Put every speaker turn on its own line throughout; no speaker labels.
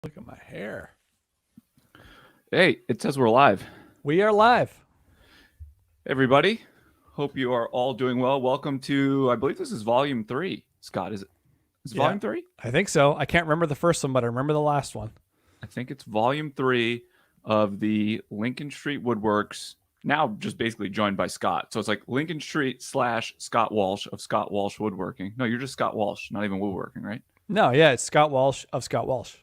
Look at my hair.
Hey, it says we're live.
We are live.
Everybody, hope you are all doing well. Welcome to, I believe this is volume 3. Scott, is it? Is
Yeah,
volume 3?
I think so. I can't remember the first one, but I remember the last one.
I think it's volume 3 of the Lincoln Street Woodworks, now just basically joined by Scott. So it's like Lincoln Street / Scott Walsh of Scott Walsh Woodworking. No, you're just Scott Walsh, not even woodworking, right?
No, yeah, it's Scott Walsh of Scott Walsh.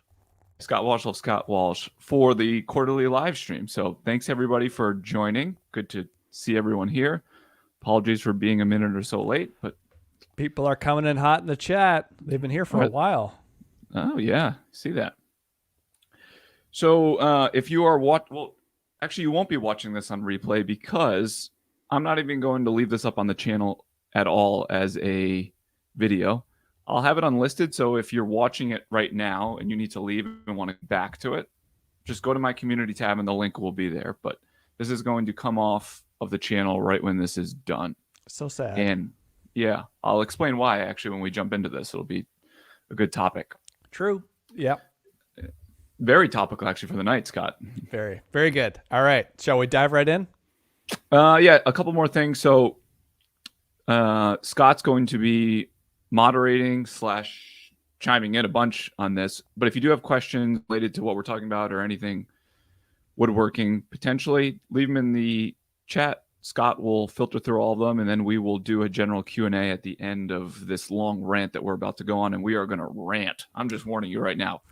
Scott Walsh of Scott Walsh for the quarterly live stream. So thanks everybody for joining. Good to see everyone here. Apologies for being a minute or so late, but
People are coming in hot in the chat. They've been here for a while.
oh yeah, see that. So if you are actually you won't be watching this on replay because I'm not even going to leave this up on the channel at all as a video. I'll have it unlisted, so if you're watching it right now and you need to leave and want to get back to it, just go to my community tab and the link will be there. But this is going to come off of the channel right when this is done.
So sad.
And yeah, I'll explain why actually when we jump into this. It'll be a good topic.
True. Yep.
Very topical actually for the night, Scott.
Very, very good. All right. Shall we dive right in?
Yeah, a couple more things. So Scott's going to be moderating / chiming in a bunch on this. But if you do have questions related to what we're talking about or anything woodworking potentially, leave them in the chat. Scott will filter through all of them, and then we will do a general Q&A at the end of this long rant that we're about to go on, and we are going to rant. I'm just warning you right now.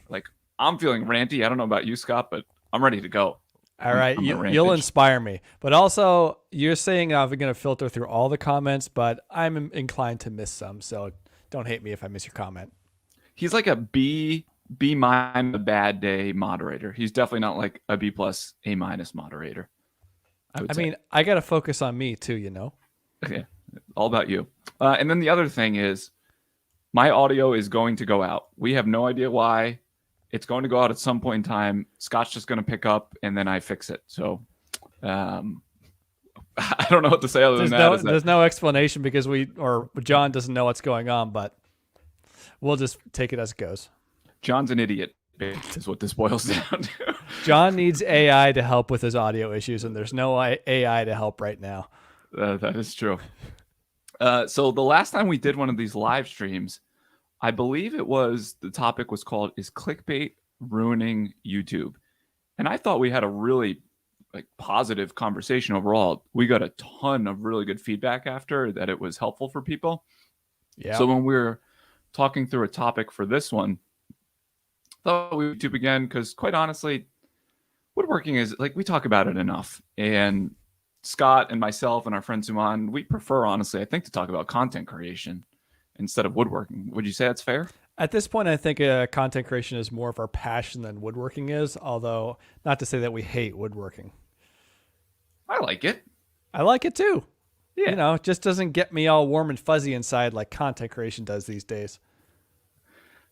Like, I'm feeling ranty. I don't know about you, Scott, but I'm ready to go.
All right, you'll inspire me. But also, you're saying I'm going to filter through all the comments, but I'm inclined to miss some, so don't hate me if I miss your comment.
He's like a B minus a bad day moderator. He's definitely not like a B plus A minus moderator.
I mean, I got to focus on me too, you know?
Okay, all about you. And then the other thing is my audio is going to go out. We have no idea why. It's going to go out at some point in time. Scott's just going to pick up and then I fix it. So I don't know what to say other than that.
There's no explanation because John doesn't know what's going on, but we'll just take it as it goes.
John's an idiot is what this boils down to.
John needs AI to help with his audio issues, and there's no AI to help right now.
That is true. So the last time we did one of these live streams, I believe the topic was called, "Is clickbait ruining YouTube?" And I thought we had a really positive conversation overall. We got a ton of really good feedback after that. It was helpful for people.
Yeah.
So when we were talking through a topic for this one, I thought we would YouTube again because quite honestly, woodworking is we talk about it enough. And Scott and myself and our friend Suman, we prefer, honestly, I think, to talk about content creation instead of woodworking. Would you say that's fair?
At this point, I think content creation is more of our passion than woodworking is, although not to say that we hate woodworking.
I like it.
I like it too.
Yeah.
You know, it just doesn't get me all warm and fuzzy inside like content creation does these days.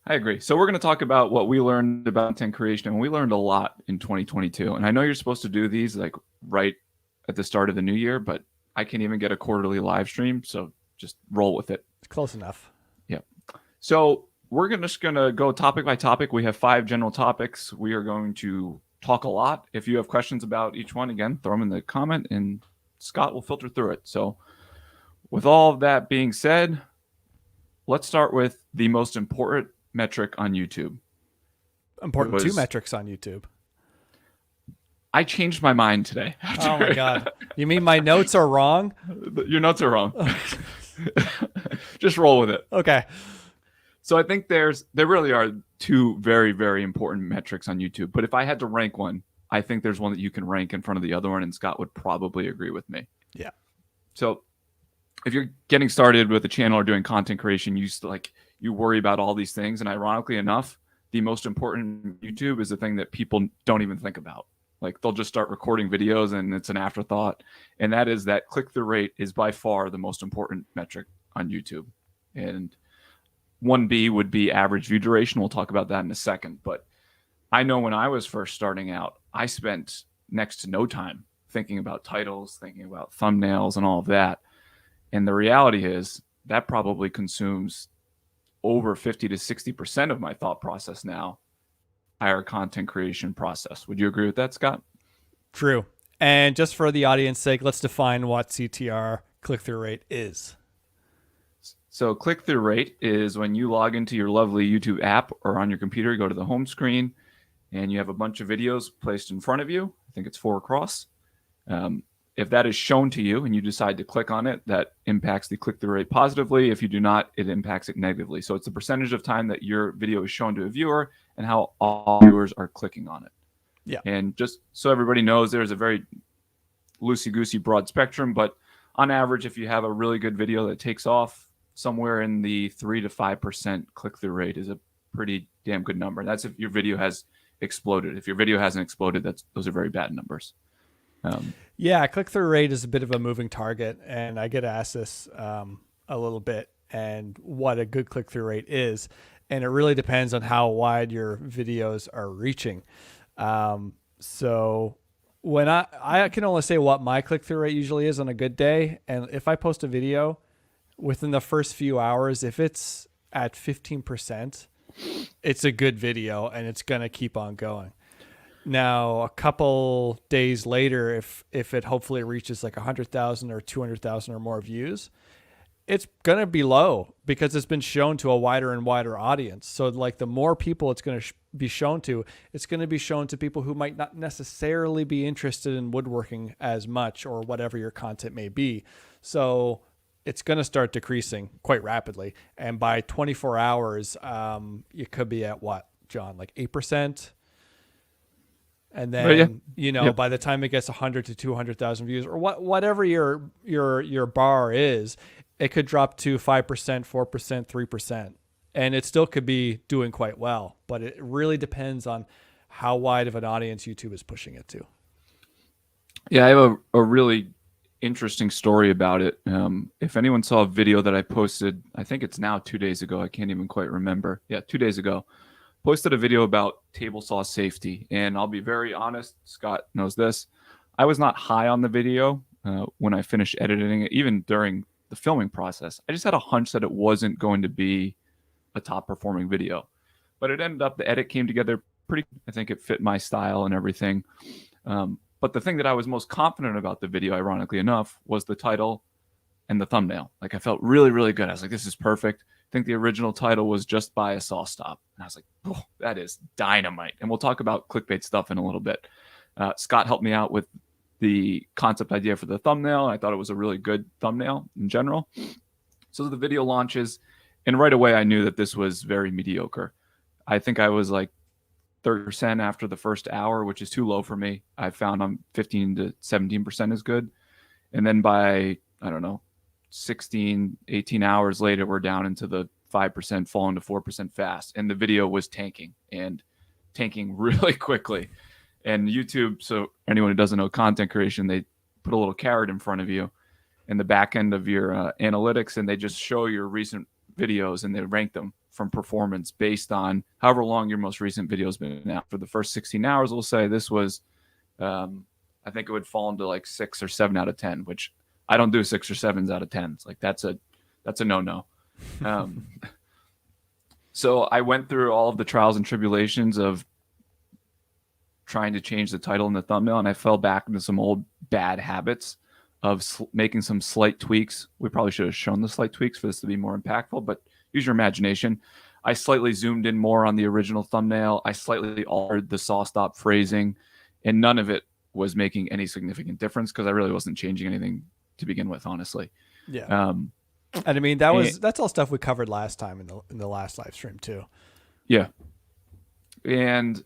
I agree. So we're going to talk about what we learned about content creation, and we learned a lot in 2022. And I know you're supposed to do these right at the start of the new year, but I can't even get a quarterly live stream, so just roll with it.
It's close enough.
Yeah. So we're just going to go topic by topic. We have 5 general topics. We are going to talk a lot. If you have questions about each one, again, throw them in the comment, and Scott will filter through it. So with all of that being said, let's start with the most important metric on YouTube.
Two metrics on YouTube.
I changed my mind today.
Oh my God. You mean my notes are wrong?
Your notes are wrong. Just roll with it.
Okay.
So I think there really are 2 very, very important metrics on YouTube. But if I had to rank one, I think there's one that you can rank in front of the other one, and Scott would probably agree with me.
Yeah.
So if you're getting started with a channel or doing content creation, you worry about all these things. And ironically enough, the most important YouTube is the thing that people don't even think about. They'll just start recording videos and it's an afterthought. And that is that click-through rate is by far the most important metric on YouTube. And 1B would be average view duration. We'll talk about that in a second. But I know when I was first starting out, I spent next to no time thinking about titles, thinking about thumbnails and all of that. And the reality is that probably consumes over 50 to 60% of my thought process now. entire content creation process. Would you agree with that, Scott?
True. And just for the audience sake, let's define what CTR, click-through rate, is.
So click-through rate is when you log into your lovely YouTube app or on your computer, go to the home screen, and you have a bunch of videos placed in front of you. I think it's 4 across. If that is shown to you and you decide to click on it, that impacts the click-through rate positively. If you do not, it impacts it negatively. So it's the percentage of time that your video is shown to a viewer and how all viewers are clicking on it.
Yeah.
And just so everybody knows, there's a very loosey-goosey broad spectrum, but on average, if you have a really good video that takes off, somewhere in the 3 to 5% click-through rate is a pretty damn good number. That's if your video has exploded. If your video hasn't exploded, those are very bad numbers.
Yeah, click-through rate is a bit of a moving target, and I get asked this a little bit, and what a good click-through rate is, and it really depends on how wide your videos are reaching. So when I can only say what my click-through rate usually is on a good day, and if I post a video within the first few hours, if it's at 15%, it's a good video and it's going to keep on going. Now, a couple days later, if it hopefully reaches like 100,000 or 200,000 or more views, it's going to be low because it's been shown to a wider and wider audience. So like the more people it's going to be shown to, it's going to be shown to people who might not necessarily be interested in woodworking as much or whatever your content may be. So it's going to start decreasing quite rapidly. And by 24 hours, you could be at what, John, like 8%? And then, by the time it gets 100 to 200,000 views or whatever your bar is, it could drop to 5%, 4%, 3%. And it still could be doing quite well. But it really depends on how wide of an audience YouTube is pushing it to.
Yeah, I have a really interesting story about it. If anyone saw a video that I posted, I think it's now 2 days ago. I can't even quite remember. Yeah, 2 days ago. Posted a video about table saw safety. And I'll be very honest, Scott knows this. I was not high on the video when I finished editing it, even during the filming process. I just had a hunch that it wasn't going to be a top performing video. But it ended up, the edit came together pretty, I think it fit my style and everything. But the thing that I was most confident about the video, ironically enough, was the title and the thumbnail. Like I felt really, really good. I was like, this is perfect. I think the original title was Just Buy a Saw Stop. And I was like, oh, that is dynamite. And we'll talk about clickbait stuff in a little bit. Scott helped me out with the concept idea for the thumbnail. I thought it was a really good thumbnail in general. So the video launches, and right away I knew that this was very mediocre. I think I was like 30% after the first hour, which is too low for me. I found I'm 15 to 17% is good. And then by, I don't know, 16, 18 hours later, we're down into the 5%, falling to 4% fast. And the video was tanking really quickly. And YouTube, so anyone who doesn't know content creation, they put a little carrot in front of you in the back end of your analytics, and they just show your recent videos and they rank them from performance based on however long your most recent video has been out. For the first 16 hours, we'll say this was, I think it would fall into like 6 or 7 out of 10, which I don't do 6 or 7s out of 10s. Like that's a no-no. So I went through all of the trials and tribulations of trying to change the title and the thumbnail, and I fell back into some old bad habits of making some slight tweaks. We probably should have shown the slight tweaks for this to be more impactful, but use your imagination. I slightly zoomed in more on the original thumbnail. I slightly altered the saw stop phrasing, and none of it was making any significant difference because I really wasn't changing anything to begin with, honestly.
Yeah. And I mean, that's all stuff we covered last time in the last live stream too.
Yeah. And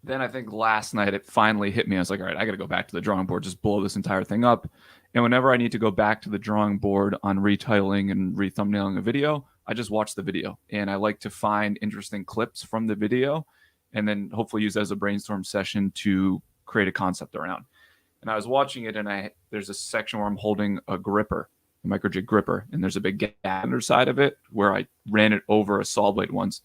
then I think last night it finally hit me. I was like, all right, I got to go back to the drawing board, just blow this entire thing up. And whenever I need to go back to the drawing board on retitling and rethumbnailing a video, I just watch the video. And I like to find interesting clips from the video and then hopefully use that as a brainstorm session to create a concept around. And I was watching it, and there's a section where I'm holding a gripper, a micro jig gripper, and there's a big gap on the underside of it where I ran it over a saw blade once.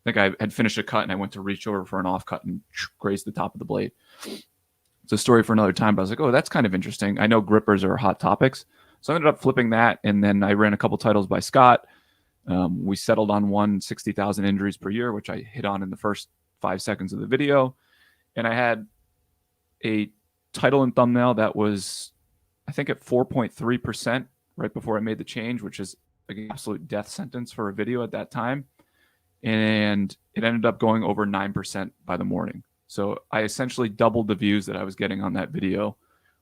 I think I had finished a cut and I went to reach over for an off cut and grazed the top of the blade. It's a story for another time, but I was like, oh, that's kind of interesting. I know grippers are hot topics. So I ended up flipping that, and then I ran a couple titles by Scott. We settled on 60,000 injuries per year, which I hit on in the first 5 seconds of the video. And I had a title and thumbnail that was, I think, at 4.3% right before I made the change, which is like an absolute death sentence for a video at that time. And it ended up going over 9% by the morning. So I essentially doubled the views that I was getting on that video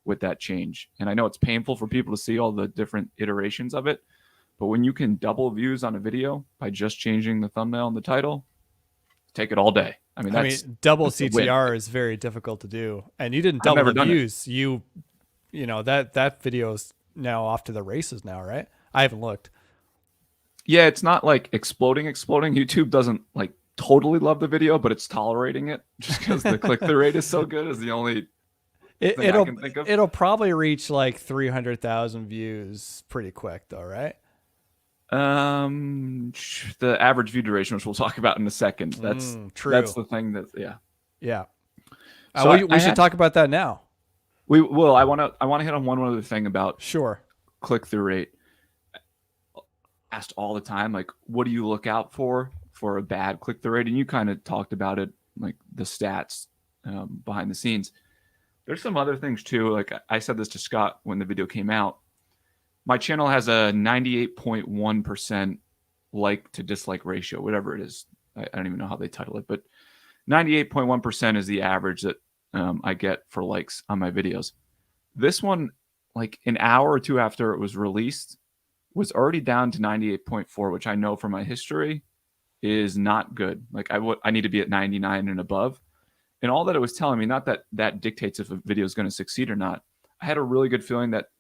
with that change. And I know it's painful for people to see all the different iterations of it, but when you can double views on a video by just changing the thumbnail and the title, take it all day. I mean,
double CTR is very difficult to do, and you didn't double the views. You know that video's now off to the races now, right? I haven't looked.
Yeah, it's not like exploding. YouTube doesn't like totally love the video, but it's tolerating it just because the click-through rate is so good. Is the only thing I can think of.
It'll probably reach like 300,000 views pretty quick, though, right?
The average view duration, which we'll talk about in a second. That's true. That's the thing that
yeah. So we should talk about that now.
We will. I want to hit on one other thing about click-through rate. Asked all the time, like, what do you look out for a bad click-through rate? And you kind of talked about it, like the stats behind the scenes. There's some other things too. Like I said this to Scott when the video came out. My channel has a 98.1% like to dislike ratio, whatever it is. I don't even know how they title it, but 98.1% is the average that I get for likes on my videos. This one, like an hour or two after it was released, was already down to 98.4, which I know from my history is not good. Like I need to be at 99 and above. And all that it was telling me, not that that dictates if a video is going to succeed or not. I had a really good feeling that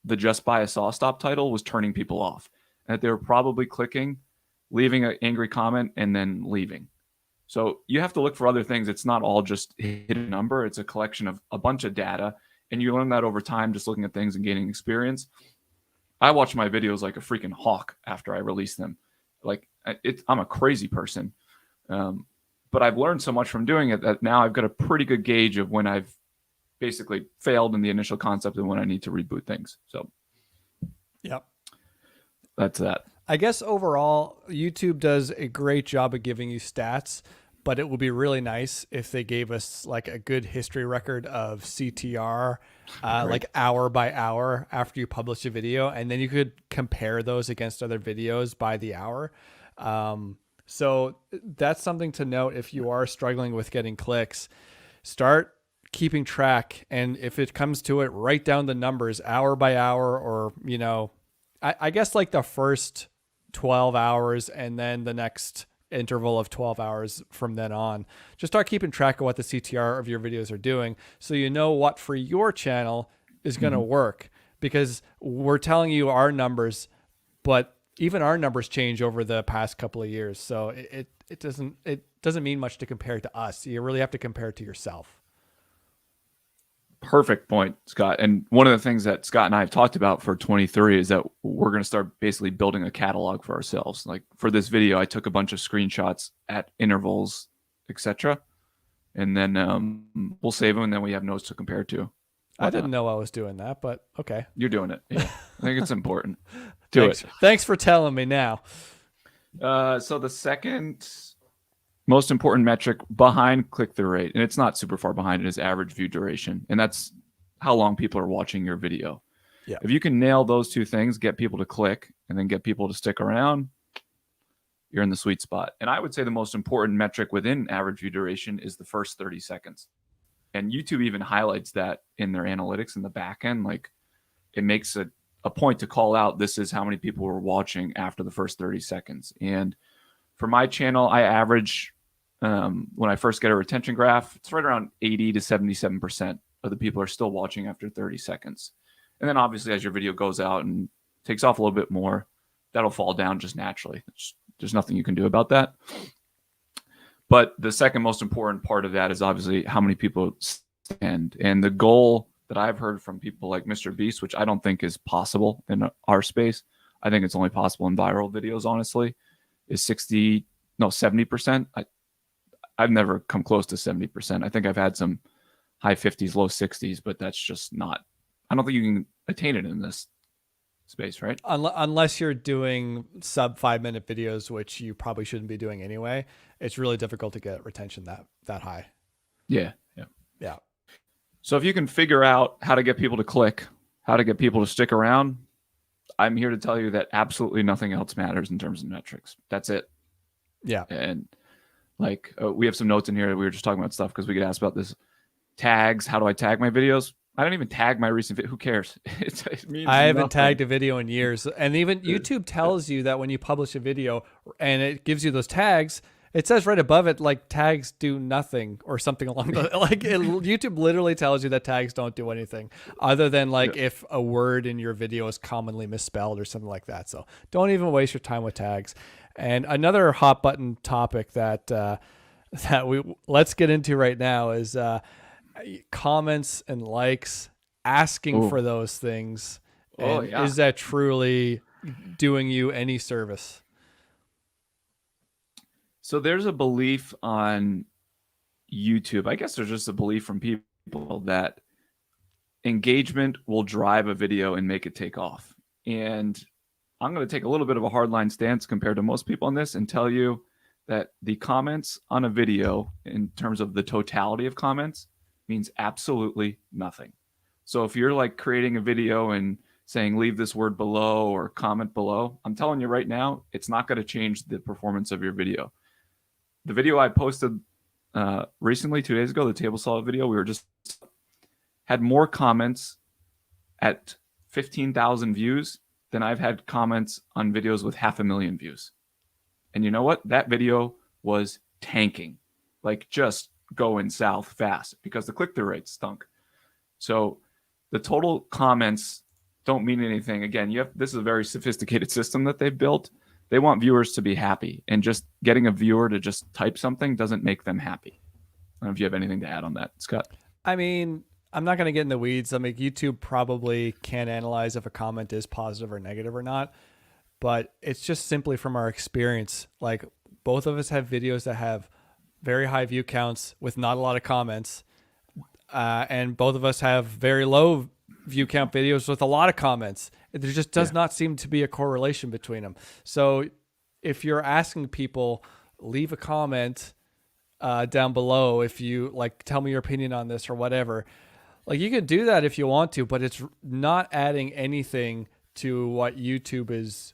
the Just Buy a Saw Stop title was turning people off, and that they were probably clicking, leaving an angry comment, and then leaving. So you have to look for other things. It's not all just hit a number. It's a collection of a bunch of data, and you learn that over time just looking at things and gaining experience. I watch my videos like a freaking hawk after I release them. Like I'm a crazy person. But I've learned so much from doing it that now I've got a pretty good gauge of when I've basically failed in the initial concept and when I need to reboot things. So,
yep,
that's that.
I guess overall, YouTube does a great job of giving you stats, but it would be really nice if they gave us like a good history record of CTR, like hour by hour after you publish a video, and then you could compare those against other videos by the hour. So that's something to note if you are struggling with getting clicks. Start keeping track, and if it comes to it, write down the numbers hour by hour, or I guess like the first 12 hours and then the next interval of 12 hours from then on. Just start keeping track of what the CTR of your videos are doing, so you know what for your channel is going to work, because we're telling you our numbers, but even our numbers change over the past couple of years. So it doesn't mean much to compare to us. You really have to compare it to yourself.
Perfect point, Scott. And one of the things that Scott and I have talked about for 23 is that we're going to start basically building a catalog for ourselves. Like for this video, I took a bunch of screenshots at intervals, etc. And then we'll save them, and then we have notes to compare to.
I didn't know I was doing that, but okay.
You're doing it. Yeah. I think it's important.
Thanks for telling me now.
So the second most important metric behind click-through rate, and it's not super far behind it, is average view duration. And that's how long people are watching your video.
Yeah.
If you can nail those two things, get people to click and then get people to stick around, you're in the sweet spot. And I would say the most important metric within average view duration is the first 30 seconds. And YouTube even highlights that in their analytics in the back end. Like it makes a point to call out, this is how many people were watching after the first 30 seconds. And for my channel, I average, when I first get a retention graph, it's right around 80 to 77% of the people are still watching after 30 seconds. And then obviously as your video goes out and takes off a little bit more, that'll fall down just naturally. There's nothing you can do about that. But the second most important part of that is obviously how many people stand. And the goal that I've heard from people like Mr. Beast, which I don't think is possible in our space, I think it's only possible in viral videos, honestly, is 70%. I've never come close to 70%. I think I've had some high 50s, low 60s, but that's just not, I don't think you can attain it in this space, right?
Unless you're doing sub 5-minute videos, which you probably shouldn't be doing anyway, it's really difficult to get retention that high.
Yeah. Yeah.
Yeah.
So if you can figure out how to get people to click, how to get people to stick around, I'm here to tell you that absolutely nothing else matters in terms of metrics. That's it.
Yeah.
And like we have some notes in here. We were just talking about stuff because we get asked about this. Tags. How do I tag my videos? I don't even tag my recent video. Who cares? It means
I haven't
nothing.
tagged a video in years. And even YouTube tells you that when you publish a video and it gives you those tags, it says right above it, like, tags do nothing or something along the, like YouTube literally tells you that tags don't do anything other than like if a word in your video is commonly misspelled or something like that. So don't even waste your time with tags. And another hot button topic that let's get into right now is, comments and likes, asking for those things. And is that truly doing you any service?
So there's a belief on YouTube. I guess there's just a belief from people that engagement will drive a video and make it take off. And I'm going to take a little bit of a hardline stance compared to most people on this and tell you that the comments on a video in terms of the totality of comments means absolutely nothing. So if you're like creating a video and saying leave this word below or comment below, I'm telling you right now, it's not going to change the performance of your video. The video I posted recently, 2 days ago, the table saw video, we were just had more comments at 15,000 views than I've had comments on videos with 500,000 views. And you know what? That video was tanking, like just going south fast because the click-through rate stunk. So the total comments don't mean anything. Again, this is a very sophisticated system that they've built. They want viewers to be happy, and just getting a viewer to just type something doesn't make them happy. I don't know if you have anything to add on that, Scott.
I mean, I'm not going to get in the weeds. I mean, YouTube probably can analyze if a comment is positive or negative or not, but it's just simply from our experience. Like, both of us have videos that have very high view counts with not a lot of comments. And both of us have very low view count videos with a lot of comments. There just does not seem to be a correlation between them. So if you're asking people, leave a comment down below if you like, tell me your opinion on this or whatever. Like, you can do that if you want to, but it's not adding anything to what YouTube is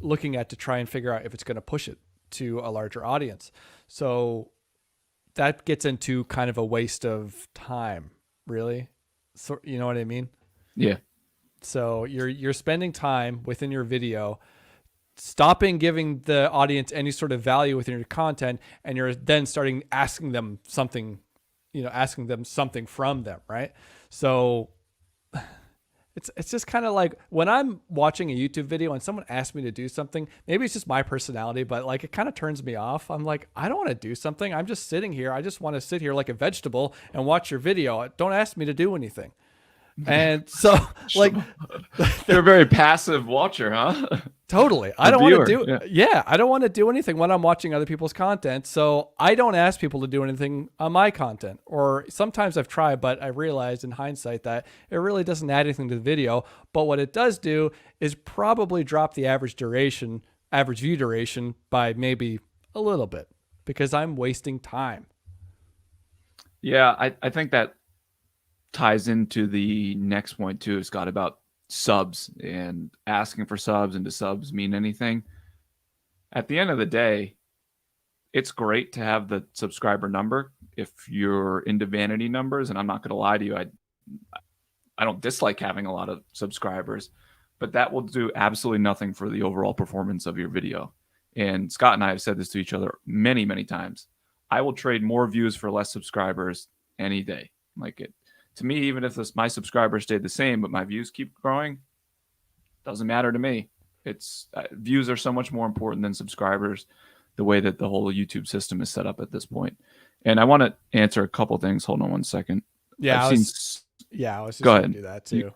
looking at to try and figure out if it's going to push it to a larger audience. So that gets into kind of a waste of time, really. So, you know what I mean?
Yeah.
So you're spending time within your video, stopping giving the audience any sort of value within your content, and you're then starting asking them something from them, right? So it's just kind of like when I'm watching a YouTube video and someone asks me to do something, maybe it's just my personality, but like it kind of turns me off. I'm like, I don't want to do something. I'm just sitting here. I just want to sit here like a vegetable and watch your video. Don't ask me to do anything. And so like
you're a very passive watcher, huh?
Totally. I don't want to do I don't want to do anything when I'm watching other people's content. So I don't ask people to do anything on my content. Or sometimes I've tried, but I realized in hindsight that it really doesn't add anything to the video. But what it does do is probably drop the average view duration by maybe a little bit because I'm wasting time.
Yeah, I think that ties into the next point too, Scott, about subs and asking for subs and do subs mean anything. At the end of the day, it's great to have the subscriber number if you're into vanity numbers, and I'm not going to lie to you, I don't dislike having a lot of subscribers, but that will do absolutely nothing for the overall performance of your video. And Scott and I have said this to each other many times. I will trade more views for less subscribers any day. Like, it to me, even if my subscribers stayed the same, but my views keep growing, doesn't matter to me. It's views are so much more important than subscribers, the way that the whole YouTube system is set up at this point. And I want to answer a couple things. Hold on one second.
Yeah, I was just
go
going
ahead.
to do that too.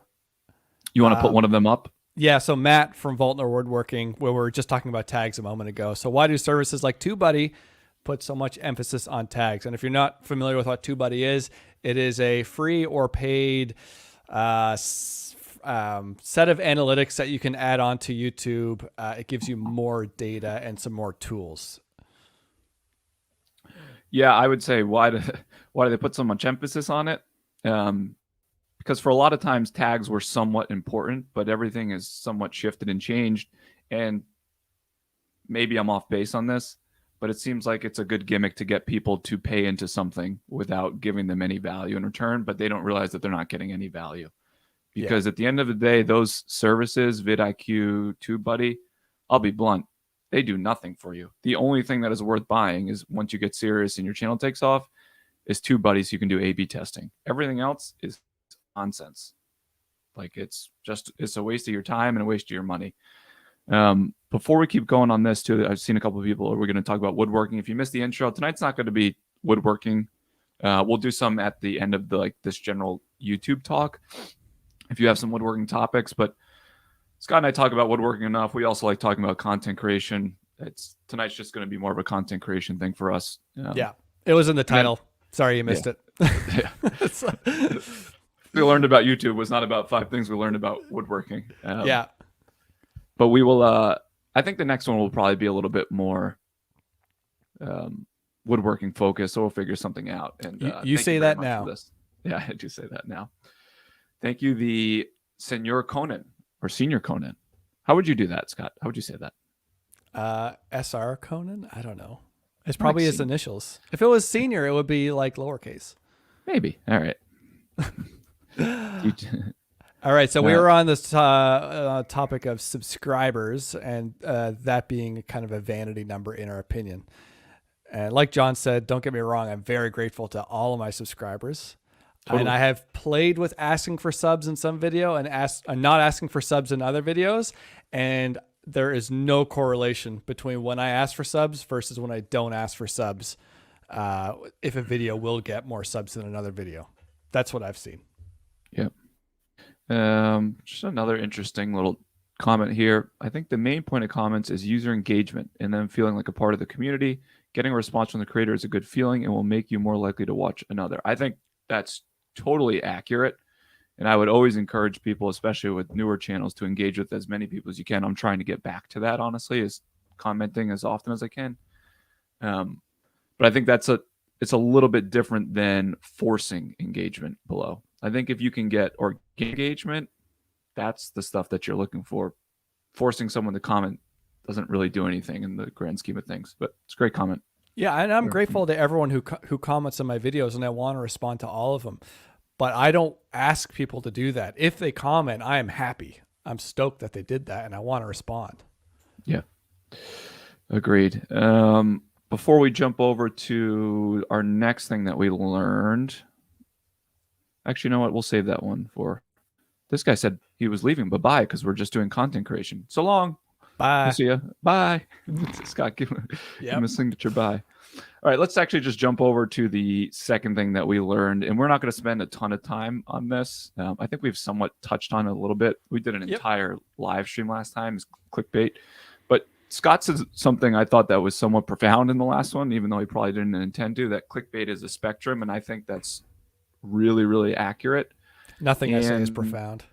You want to put one of them up?
Yeah, so Matt from Voltner Woodworking, where we were just talking about tags a moment ago. So why do services like TubeBuddy put so much emphasis on tags? And if you're not familiar with what TubeBuddy is, it is a free or paid set of analytics that you can add on to YouTube. It gives you more data and some more tools.
Yeah, I would say why do they put so much emphasis on it? Because for a lot of times tags were somewhat important, but everything is somewhat shifted and changed. And maybe I'm off base on this, but it seems like it's a good gimmick to get people to pay into something without giving them any value in return, but they don't realize that they're not getting any value. Because at the end of the day, those services, vidIQ, TubeBuddy, I'll be blunt, they do nothing for you. The only thing that is worth buying is once you get serious and your channel takes off is TubeBuddy so you can do A/B testing. Everything else is nonsense. Like it's a waste of your time and a waste of your money. Before we keep going on this too, I've seen a couple of people, we're going to talk about woodworking. If you missed the intro, tonight's not going to be woodworking. We'll do some at the end of this general YouTube talk if you have some woodworking topics, but Scott and I talk about woodworking enough. We also like talking about content creation. Tonight's just going to be more of a content creation thing for us.
Yeah, it was in the title. Sorry you missed it.
We learned about YouTube was not about 5 things we learned about woodworking.
Yeah.
But we will, I think the next one will probably be a little bit more woodworking focused. So we'll figure something out. And
you say that now.
Yeah, I do say that now. Thank you, the Senior Conan. Or Senior Conan. How would you do that, Scott? How would you say that?
SR Conan? I don't know. It's probably his initials. If it was senior, it would be like lowercase.
Maybe. All right.
All right. So we were on this topic of subscribers and that being kind of a vanity number in our opinion. And like John said, don't get me wrong, I'm very grateful to all of my subscribers. Totally. And I have played with asking for subs in some video and not asking for subs in other videos. And there is no correlation between when I ask for subs versus when I don't ask for subs. If a video will get more subs than another video. That's what I've seen.
Yep. Just another interesting little comment here. I think the main point of comments is user engagement and them feeling like a part of the community. Getting a response from the creator is a good feeling and will make you more likely to watch another. I think that's totally accurate. And I would always encourage people, especially with newer channels, to engage with as many people as you can. I'm trying to get back to that, honestly, is commenting as often as I can. But I think it's a little bit different than forcing engagement below. I think if you can get organic engagement, that's the stuff that you're looking for. Forcing someone to comment doesn't really do anything in the grand scheme of things, but it's a great comment.
Yeah, and I'm grateful to everyone who comments on my videos, and I want to respond to all of them. But I don't ask people to do that. If they comment, I am happy. I'm stoked that they did that, and I want to respond.
Yeah, agreed. Before we jump over to our next thing that we learned, actually, you know what? We'll save that one for. This guy said he was leaving. Bye-bye, because we're just doing content creation. So long.
Bye.
We'll see ya. Bye. Scott, give him a signature bye. All right, let's actually just jump over to the second thing that we learned. And we're not going to spend a ton of time on this. I think we've somewhat touched on it a little bit. We did an entire live stream last time. It's clickbait. But Scott said something I thought that was somewhat profound in the last one, even though he probably didn't intend to, that clickbait is a spectrum. And I think that's really, really accurate.
Nothing I say is profound.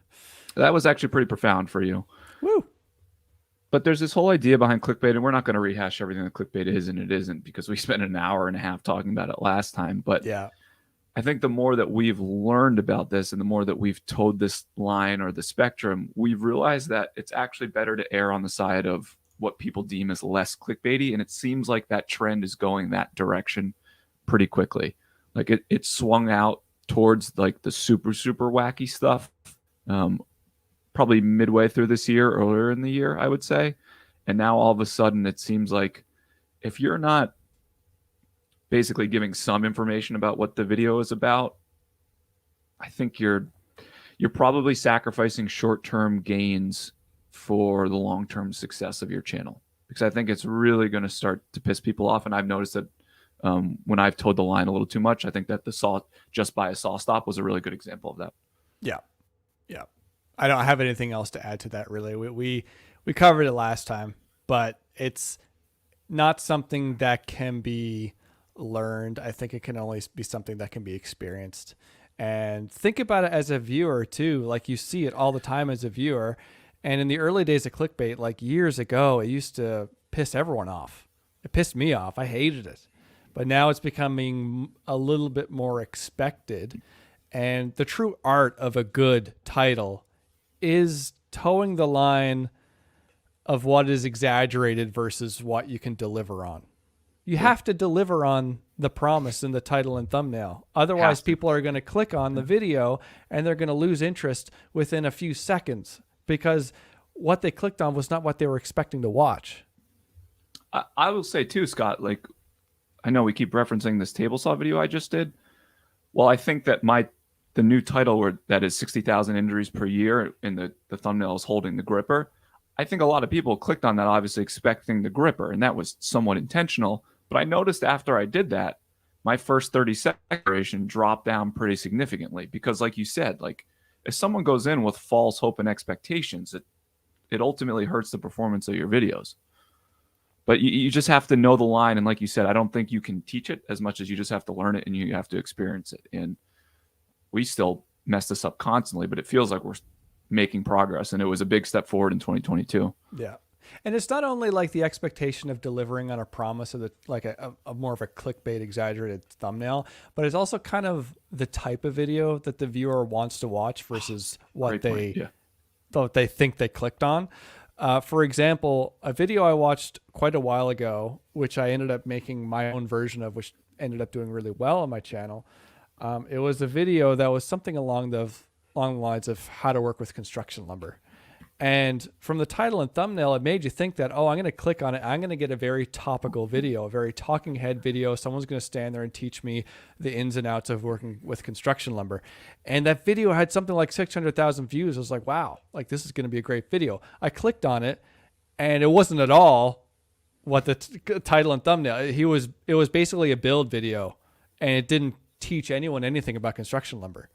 That was actually pretty profound for you.
Woo.
But there's this whole idea behind clickbait, and we're not going to rehash everything that clickbait is and it isn't, because we spent an hour and a half talking about it last time. But
yeah,
I think the more that we've learned about this and the more that we've towed this line or the spectrum, we've realized that it's actually better to err on the side of what people deem as less clickbaity. And it seems like that trend is going that direction pretty quickly. Like it swung out towards like the super, super wacky stuff. Probably midway through this year, earlier in the year, I would say. And now all of a sudden it seems like if you're not basically giving some information about what the video is about, I think you're probably sacrificing short-term gains for the long-term success of your channel. Because I think it's really going to start to piss people off. And I've noticed that when I've towed the line a little too much, I think that the saw, just by a saw stop, was a really good example of that.
Yeah. Yeah. I don't have anything else to add to that, really. We covered it last time, but it's not something that can be learned. I think it can only be something that can be experienced. And think about it as a viewer too. Like, you see it all the time as a viewer. And in the early days of clickbait, like years ago, it used to piss everyone off. It pissed me off. I hated it. But now it's becoming a little bit more expected. And the true art of a good title is towing the line of what is exaggerated versus what you can deliver on. You have to deliver on the promise in the title and thumbnail. Otherwise, people are going to click on the video and they're going to lose interest within a few seconds because what they clicked on was not what they were expecting to watch.
I will say too, Scott, like, I know we keep referencing this table saw video I just did. Well, I think that the new title that is 60,000 injuries per year in the thumbnail is holding the gripper. I think a lot of people clicked on that obviously expecting the gripper, and that was somewhat intentional. But I noticed after I did that, my first 30-second duration dropped down pretty significantly because, like you said, like if someone goes in with false hope and expectations, it ultimately hurts the performance of your videos. But you just have to know the line. And like you said, I don't think you can teach it as much as you just have to learn it and you have to experience it. And we still mess this up constantly, but it feels like we're making progress. And it was a big step forward in 2022.
Yeah. And it's not only like the expectation of delivering on a promise of like a more of a clickbait exaggerated thumbnail, but it's also kind of the type of video that the viewer wants to watch versus what they think they clicked on. For example, a video I watched quite a while ago, which I ended up making my own version of, which ended up doing really well on my channel. It was a video that was something along the lines of how to work with construction lumber. And from the title and thumbnail, it made you think that, oh, I'm going to click on it. I'm going to get a very topical video, a very talking head video. Someone's going to stand there and teach me the ins and outs of working with construction lumber. And that video had something like 600,000 views. I was like, wow, like this is going to be a great video. I clicked on it and it wasn't at all what the title and thumbnail. It was basically a build video and it didn't teach anyone anything about construction lumber.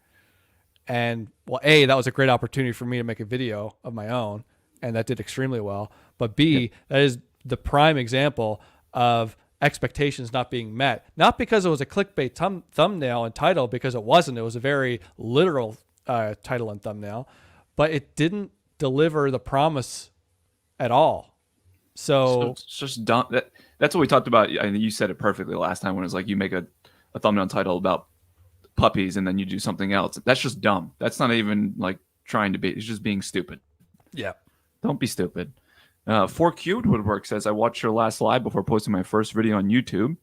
And well, A, that was a great opportunity for me to make a video of my own, and that did extremely well. But B, that is the prime example of expectations not being met. Not because it was a clickbait thumbnail and title, because it wasn't. It was a very literal title and thumbnail, but it didn't deliver the promise at all. So
it's just dumb. That's what we talked about. I mean, you said it perfectly last time when it was like you make a thumbnail title about puppies and then you do something else. That's just dumb. That's not even like trying to be. It's just being stupid.
Yeah.
Don't be stupid. 4Cubed Woodworks says, I watched your last live before posting my first video on YouTube.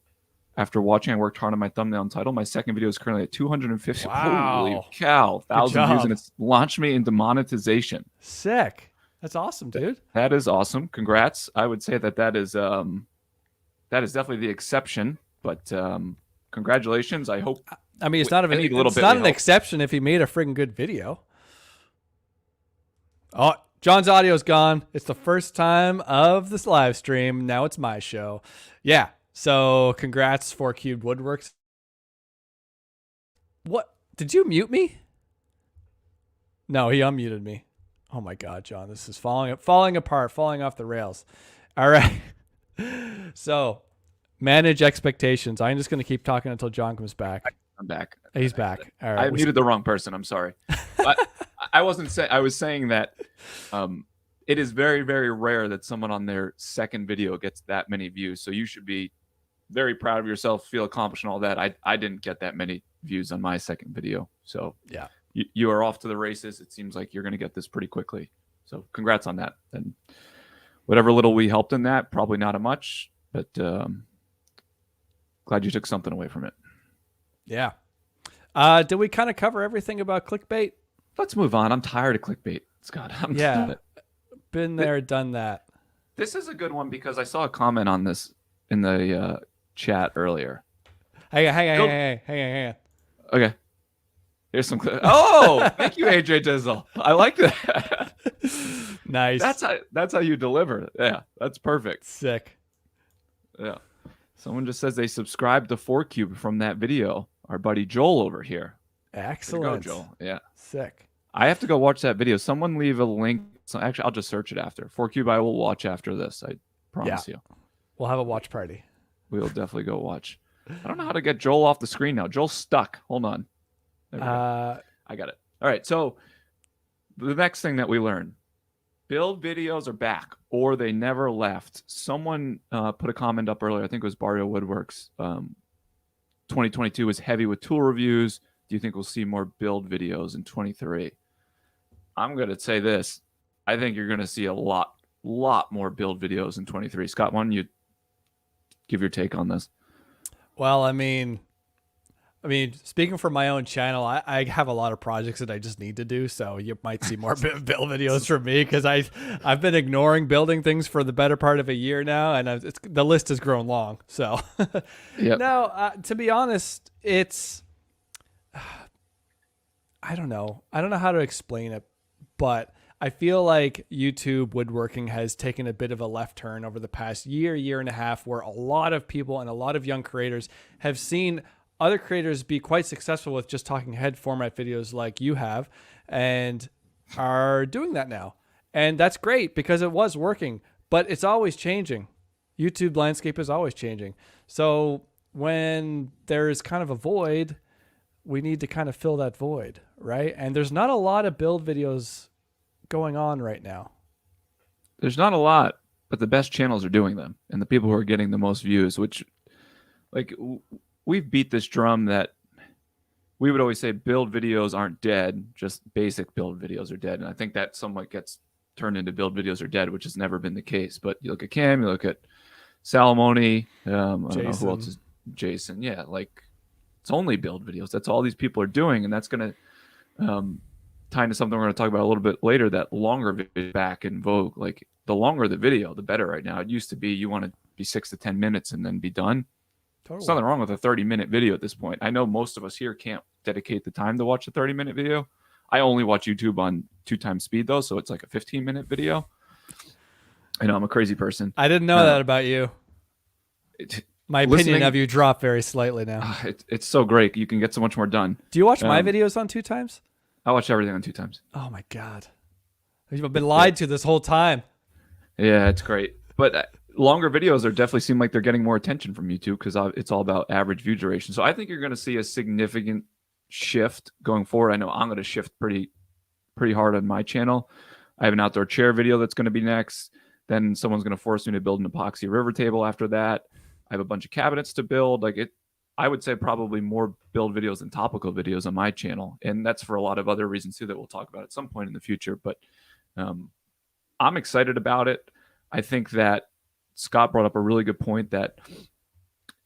After watching, I worked hard on my thumbnail and title. My second video is currently at 250.
Wow.
Holy cow. 1,000 views, and it's launched me into monetization.
Sick. That's awesome, dude.
That is awesome. Congrats. I would say that is definitely the exception, but congratulations. I hope.
I mean, it's not an exception if he made a friggin' good video. Oh, John's audio's gone. It's the first time of this live stream. Now it's my show. Yeah. So congrats, 4Cubed Woodworks. What? Did you mute me? No, he unmuted me. Oh my God, John, this is falling apart, falling off the rails. All right. So manage expectations. I'm just going to keep talking until John comes back.
I'm back.
He's back. All right.
I muted the wrong person. I'm sorry. I wasn't saying. I was saying that it is very, very rare that someone on their second video gets that many views. So you should be very proud of yourself, feel accomplished and all that. I didn't get that many views on my second video. So
yeah,
you are off to the races. It seems like you're going to get this pretty quickly. So congrats on that. And whatever little we helped in that, probably not a much, but glad you took something away from it.
Yeah. Did we kind of cover everything about clickbait?
Let's move on. I'm tired of clickbait, Scott.
Been there, done that.
This is a good one because I saw a comment on this in the chat earlier.
Hang on.
Okay. Here's some Oh, thank you, AJ Dizzle. I like that.
Nice.
That's how you deliver. Yeah, that's perfect.
Sick.
Yeah. Someone just says they subscribed to 4Cube from that video. Our buddy Joel over here.
Excellent.
Go, Joel. Yeah.
Sick.
I have to go watch that video. Someone leave a link. So actually, I'll just search it after. 4Cube, I will watch after this. I promise you.
We'll have a watch party.
We will definitely go watch. I don't know how to get Joel off the screen now. Joel's stuck. Hold on. There we go. I got it. All right. So the next thing that we learned, build videos are back, or they never left. Someone put a comment up earlier. I think it was Barrio Woodworks. 2022 was heavy with tool reviews. Do you think we'll see more build videos in 23? I'm going to say this. I think you're going to see a lot more build videos in 23. Scott, why don't you give your take on this?
Well, I mean, speaking for my own channel, I have a lot of projects that I just need to do. So you might see more build videos from me because I've been ignoring building things for the better part of a year now, and the list has grown long. So
Yep.
no, to be honest, it's I don't know how to explain it, but I feel like YouTube woodworking has taken a bit of a left turn over the past year and a half, where a lot of people and a lot of young creators have seen other creators be quite successful with just talking head format videos like you have, and are doing that now. And that's great because it was working, but it's always changing. YouTube landscape is always changing. So when there's kind of a void, we need to kind of fill that void, right? And there's not a lot of build videos going on right now.
There's not a lot, but the best channels are doing them, and the people who are getting the most views, which, like, we've beat this drum that we would always say build videos aren't dead, just basic build videos are dead. And I think that somewhat gets turned into build videos are dead, which has never been the case. But you look at Cam, you look at Salamoni, I don't know who else is Jason. Yeah, like, it's only build videos. That's all these people are doing, and that's going to tie into something we're going to talk about a little bit later, that longer video back in vogue. Like, the longer the video, the better right now. It used to be you want to be 6 to 10 minutes and then be done. Totally. There's nothing wrong with a 30-minute video at this point. I know most of us here can't dedicate the time to watch a 30-minute video. I only watch YouTube on 2x speed, though, so it's like a 15-minute video. I know I'm a crazy person.
I didn't know that about you. My opinion of you dropped very slightly now.
It's so great. You can get so much more done.
Do you watch my videos on 2x?
I watch everything on 2x.
Oh, my God. You've been lied to this whole time.
Yeah, it's great. But longer videos definitely seem like they're getting more attention from YouTube because it's all about average view duration. So I think you're going to see a significant shift going forward. I know I'm going to shift pretty hard on my channel. I have an outdoor chair video that's going to be next. Then someone's going to force me to build an epoxy river table after that. I have a bunch of cabinets to build. I would say probably more build videos than topical videos on my channel. And that's for a lot of other reasons too that we'll talk about at some point in the future. But I'm excited about it. I think that Scott brought up a really good point that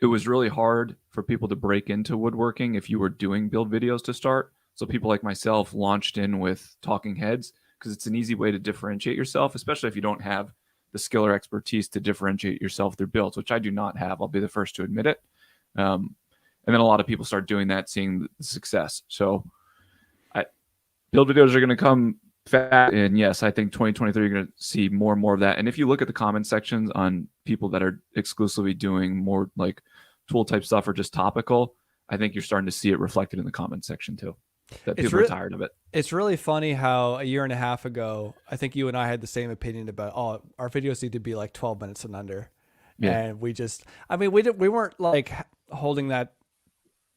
it was really hard for people to break into woodworking if you were doing build videos to start. So people like myself launched in with talking heads because it's an easy way to differentiate yourself, especially if you don't have the skill or expertise to differentiate yourself through builds, which I do not have. I'll be the first to admit it. And then a lot of people start doing that, seeing the success. So build videos are going to come fast. And yes, I think 2023, you're going to see more and more of that. And if you look at the comment sections on people that are exclusively doing more like tool type stuff or just topical, I think you're starting to see it reflected in the comment section too. That people are tired of it.
It's really funny how a year and a half ago, I think you and I had the same opinion about, our videos need to be like 12 minutes and under. Yeah. And we weren't like holding that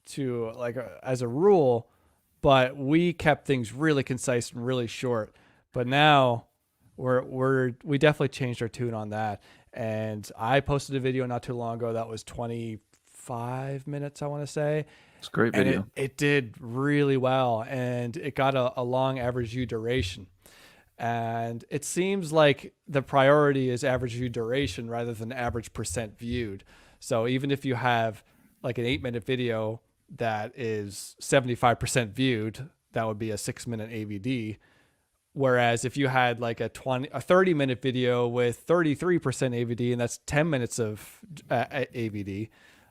to like as a rule, but we kept things really concise and really short. But now we definitely changed our tune on that. And I posted a video not too long ago that was 25 minutes, I want to say.
It's a great video.
And it did really well, and it got a long average view duration. And it seems like the priority is average view duration rather than average percent viewed. So even if you have like an 8-minute video that is 75% viewed, that would be a 6-minute AVD. Whereas if you had like a 30-minute video with 33% AVD, and that's 10 minutes of AVD,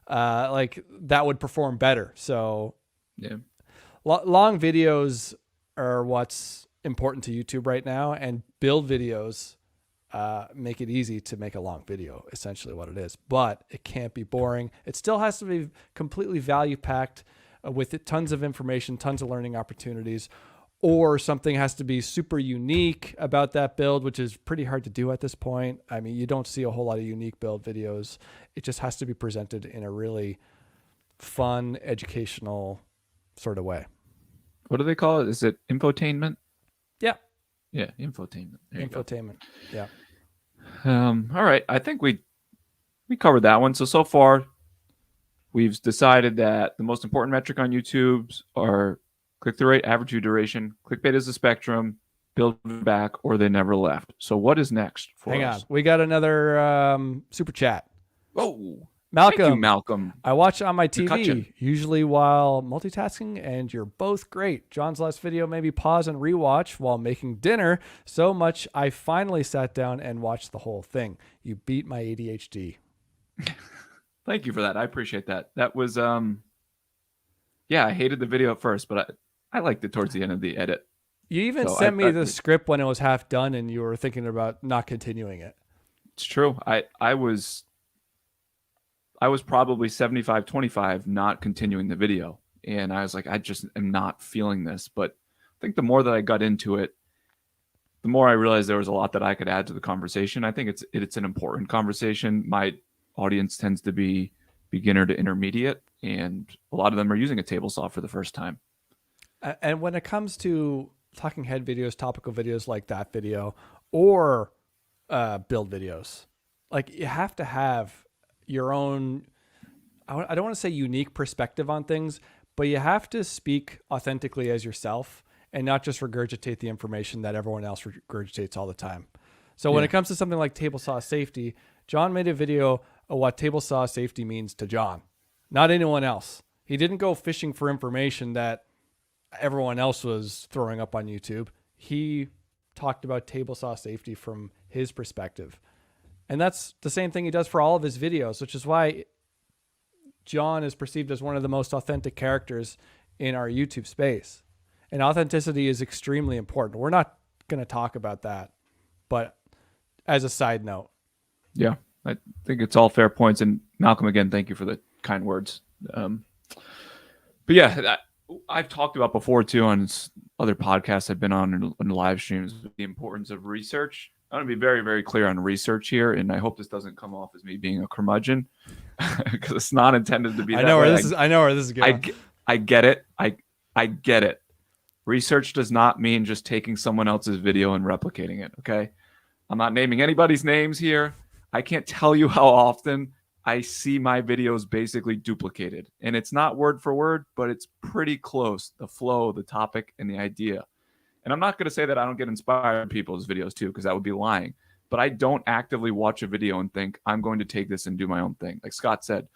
like that would perform better. So
yeah,
long videos are what's important to YouTube right now, and build videos make it easy to make a long video, essentially what it is. But it can't be boring. It still has to be completely value packed with it, tons of information, tons of learning opportunities, or something has to be super unique about that build, which is pretty hard to do at this point. I mean, you don't see a whole lot of unique build videos. It just has to be presented in a really fun, educational sort of way.
What do they call it? Is it infotainment?
Yeah,
Yeah, infotainment. There you go.
infotainment. Yeah.
All right. I think we covered that one. So far, we've decided that the most important metric on YouTube's are click-through rate, average view duration, clickbait is a spectrum, build back, or they never left. So what is next for
Hang
us?
on. We got another super chat.
Oh,
Malcolm.
thank you, Malcolm.
I watch on my TV,
McCutcheon.
usually while multitasking, and you're both great. John's last video made me pause and rewatch while making dinner so much I finally sat down and watched the whole thing. You beat my ADHD.
Thank you for that. I appreciate that. That was, yeah, I hated the video at first, but I liked it towards the end of the edit.
You even sent me the script when it was half done and you were thinking about not continuing it.
It's true. I was probably 75-25 not continuing the video. And I was like, I just am not feeling this. But I think the more that I got into it, the more I realized there was a lot that I could add to the conversation. I think it's an important conversation. My audience tends to be beginner to intermediate, and a lot of them are using a table saw for the first time.
And when it comes to talking head videos, topical videos like that video, or build videos, like you have to have your own, I don't want to say unique perspective on things, but you have to speak authentically as yourself and not just regurgitate the information that everyone else regurgitates all the time. So when it comes to something like table saw safety, John made a video of what table saw safety means to John, not anyone else. He didn't go fishing for information that everyone else was throwing up on YouTube. He talked about table saw safety from his perspective. And that's the same thing he does for all of his videos, which is why John is perceived as one of the most authentic characters in our YouTube space. And authenticity is extremely important. We're not going to talk about that, but as a side note.
Yeah, I think it's all fair points. And Malcolm, again, thank you for the kind words. But yeah, I've talked about before too on other podcasts I've been on and live streams, the importance of research. I'm going to be very, very clear on research here, and I hope this doesn't come off as me being a curmudgeon because it's not intended to be.
I know where this is going.
I get it. I get it. Research does not mean just taking someone else's video and replicating it. Okay, I'm not naming anybody's names here. I can't tell you how often I see my videos basically duplicated, and it's not word for word, but it's pretty close. The flow, the topic, and the idea. And I'm not going to say that I don't get inspired in people's videos too, because that would be lying. But I don't actively watch a video and think, I'm going to take this and do my own thing. Like Scott said,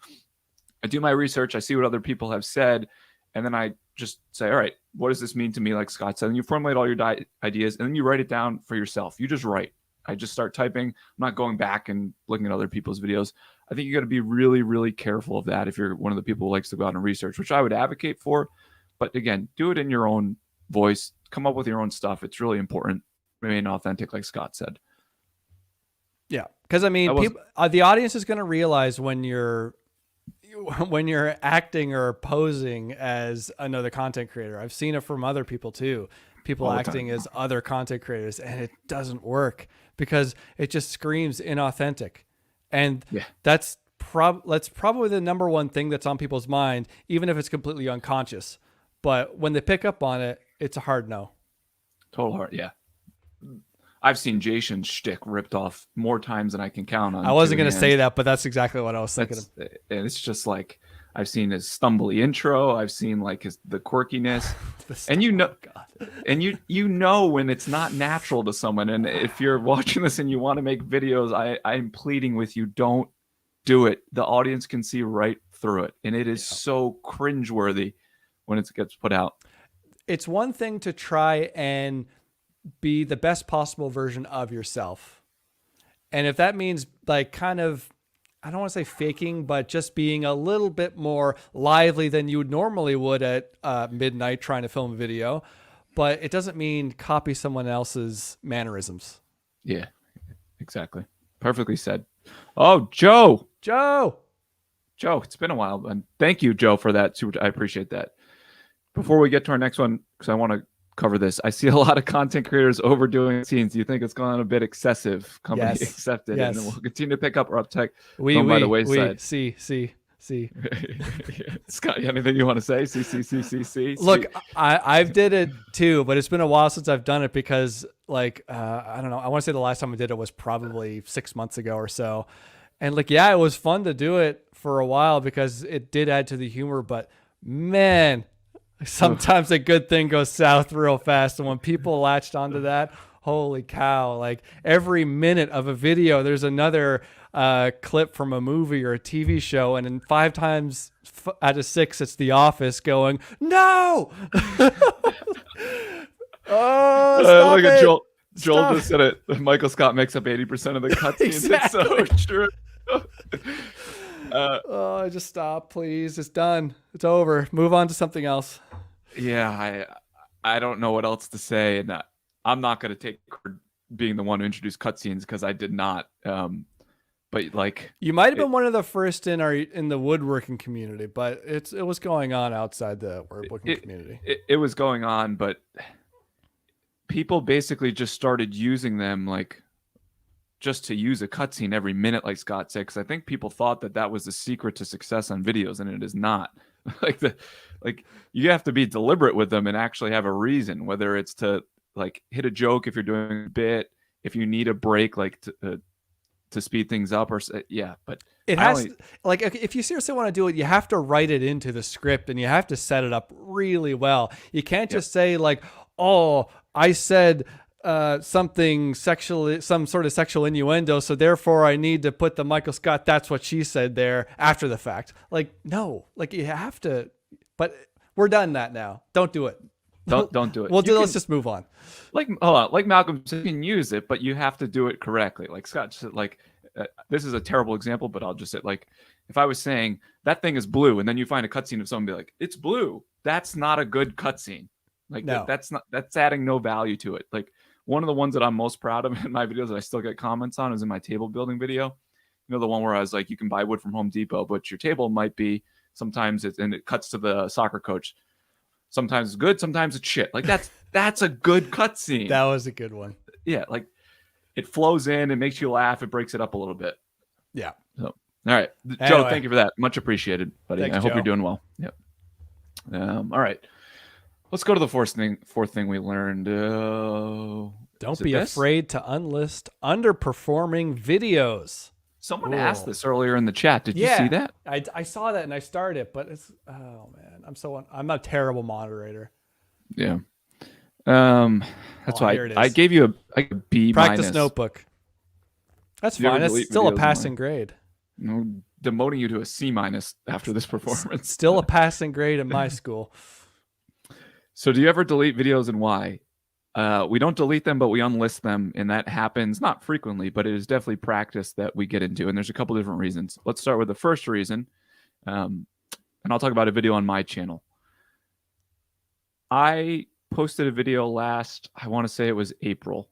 I do my research. I see what other people have said. And then I just say, all right, what does this mean to me? Like Scott said, and you formulate all your ideas and then you write it down for yourself. You just write. I just start typing. I'm not going back and looking at other people's videos. I think you got to be really, really careful of that if you're one of the people who likes to go out and research, which I would advocate for. But again, do it in your own voice. Come up with your own stuff. It's really important. Remain authentic, like Scott said.
Yeah, because I mean, the audience is going to realize when you're acting or posing as another content creator. I've seen it from other people too. People acting as other content creators, and it doesn't work because it just screams inauthentic. And that's probably the number one thing that's on people's mind, even if it's completely unconscious. But when they pick up on it, it's a hard no.
Total hard, yeah. I've seen Jason's shtick ripped off more times than I can count on.
I wasn't going to say that, but that's exactly what I was thinking of.
And it's just like, I've seen his stumbly intro. I've seen like the quirkiness. And you know when it's not natural to someone. And if you're watching this and you want to make videos, I'm pleading with you, don't do it. The audience can see right through it. And it is so cringeworthy when it gets put out.
It's one thing to try and be the best possible version of yourself. And if that means like kind of, I don't want to say faking, but just being a little bit more lively than you normally would at midnight trying to film a video, but it doesn't mean copy someone else's mannerisms.
Yeah, exactly. Perfectly said. Oh, Joe, it's been a while. And thank you, Joe, for that. I appreciate that. Before we get to our next one, because I want to cover this, I see a lot of content creators overdoing scenes. Do you think it's gone a bit excessive? Company accepted, and then we'll continue to pick up our tech by the wayside.
See. See.
Scott, anything you want to say? See.
Look, I've did it too, but it's been a while since I've done it because, like, I don't know. I want to say the last time I did it was probably 6 months ago or so. And like, yeah, it was fun to do it for a while because it did add to the humor. But man, sometimes a good thing goes south real fast. And when people latched onto that, holy cow, like every minute of a video, there's another clip from a movie or a TV show. And in 5 times out of 6, it's The Office going, no. Oh, stop
look at
it.
Joel just said it. Michael Scott makes up 80% of the cutscenes.
Exactly.
It's so true.
Oh, just stop, please. It's done. It's over. Move on to something else.
Yeah, I don't know what else to say, and I'm not going to take being the one who introduced cutscenes because I did not. But like,
you might have been one of the first in the woodworking community, but it was going on outside the woodworking community.
It was going on, but people basically just started using them like just to use a cutscene every minute, like Scott said, because I think people thought that was the secret to success on videos, and it is not. like you have to be deliberate with them and actually have a reason, whether it's to like hit a joke if you're doing a bit, if you need a break, like to speed things up, or but
it has like, if you seriously want to do it, you have to write it into the script and you have to set it up really well. You can't just say like, oh, I said something sexually, some sort of sexual innuendo, so therefore I need to put the Michael Scott that's what she said there after the fact. Like, no, like you have to, but we're done that now. Don't do it.
Don't do it.
Let's just move on.
Like, hold on, like Malcolm said, you can use it, but you have to do it correctly. Like Scott said, like, this is a terrible example, but I'll just say, like, if I was saying that thing is blue, and then you find a cutscene of someone be like, it's blue, that's not a good cutscene. Like, no. That's adding no value to it. Like, one of the ones that I'm most proud of in my videos that I still get comments on is in my table building video. You know, the one where I was like, you can buy wood from Home Depot, but your table might be sometimes and it cuts to the soccer coach. Sometimes it's good, sometimes it's shit. Like that's a good cutscene.
That was a good one.
Yeah, like it flows in, it makes you laugh, it breaks it up a little bit.
Yeah.
So, all right, anyway. Joe, thank you for that. Much appreciated, buddy.
Thanks,
I hope
Joe.
you're doing well. Yep. All right, let's go to the fourth thing we learned.
Don't be afraid to unlist underperforming videos.
Someone asked this earlier in the chat. Did you see that?
I saw that and I started it, but it's, oh man, I'm a terrible moderator.
Yeah. That's why I gave you a B
practice
minus.
Notebook. That's fine. That's still a passing grade.
No, demoting you to a C minus after this performance.
Still a passing grade in my school.
So do you ever delete videos, and why? We don't delete them, but we unlist them, and that happens not frequently, but it is definitely practice that we get into, and there's a couple different reasons. Let's start with the first reason, and I'll talk about a video on my channel. I posted a video last, I want to say it was April.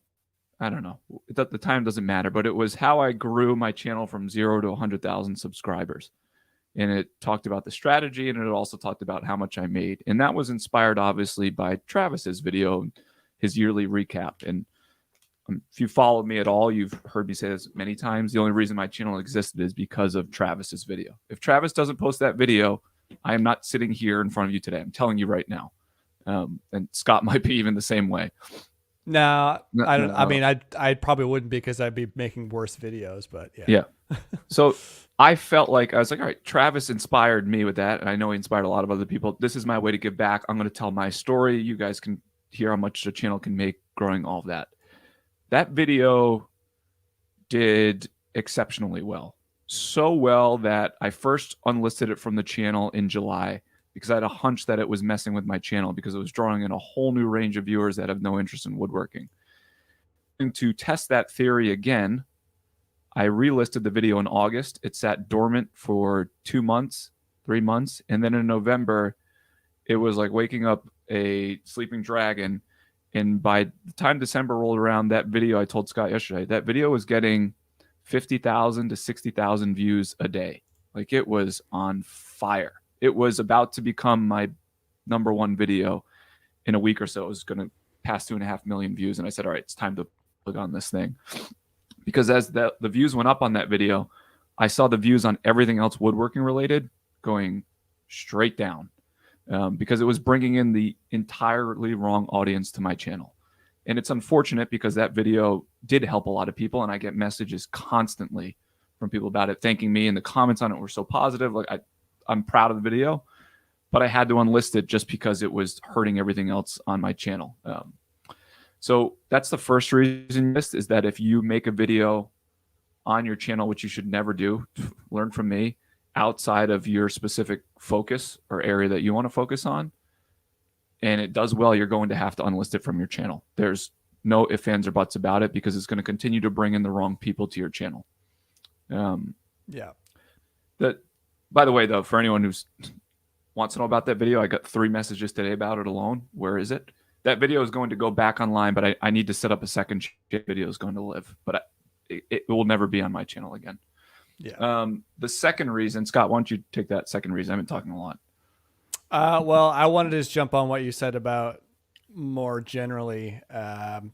I don't know. The time doesn't matter, but it was how I grew my channel from 0 to 100,000 subscribers. And it talked about the strategy, and it also talked about how much I made. And that was inspired, obviously, by Travis's video, his yearly recap. And if you followed me at all, you've heard me say this many times. The only reason my channel existed is because of Travis's video. If Travis doesn't post that video, I am not sitting here in front of you today. I'm telling you right now. And Scott might be even the same way.
No, I don't. I mean, I probably wouldn't, because I'd be making worse videos. But yeah.
So I felt like, I was like, all right, Travis inspired me with that, and I know he inspired a lot of other people. This is my way to give back. I'm going to tell my story. You guys can hear how much the channel can make growing, all of that. That video did exceptionally well. So well that I first unlisted it from the channel in July, because I had a hunch that it was messing with my channel, because it was drawing in a whole new range of viewers that have no interest in woodworking. And to test that theory again, I relisted the video in August. It sat dormant for 2 months, 3 months. And then in November, it was like waking up a sleeping dragon. And by the time December rolled around, that video, I told Scott yesterday, that video was getting 50,000 to 60,000 views a day. Like, it was on fire. It was about to become my #1 video in a week or so. It was going to pass 2.5 million views. And I said, all right, it's time to plug on this thing. Because as the views went up on that video, I saw the views on everything else woodworking related going straight down because it was bringing in the entirely wrong audience to my channel. And it's unfortunate because that video did help a lot of people, and I get messages constantly from people about it, thanking me, and the comments on it were so positive. Like I'm proud of the video, but I had to unlist it just because it was hurting everything else on my channel. So that's the first reason, is that if you make a video on your channel, which you should never do, learn from me, outside of your specific focus or area that you want to focus on, and it does well, you're going to have to unlist it from your channel. There's no ifs, ands, or buts about it, because it's going to continue to bring in the wrong people to your channel.
Yeah.
That, by the way, though, for anyone who wants to know about that video, I got 3 messages today about it alone. Where is it? That video is going to go back online, but I need to set up a second video is going to live, but it will never be on my channel again.
Yeah.
The second reason, Scott, why don't you take that second reason? I've been talking a lot.
Well, I wanted to just jump on what you said about more generally. The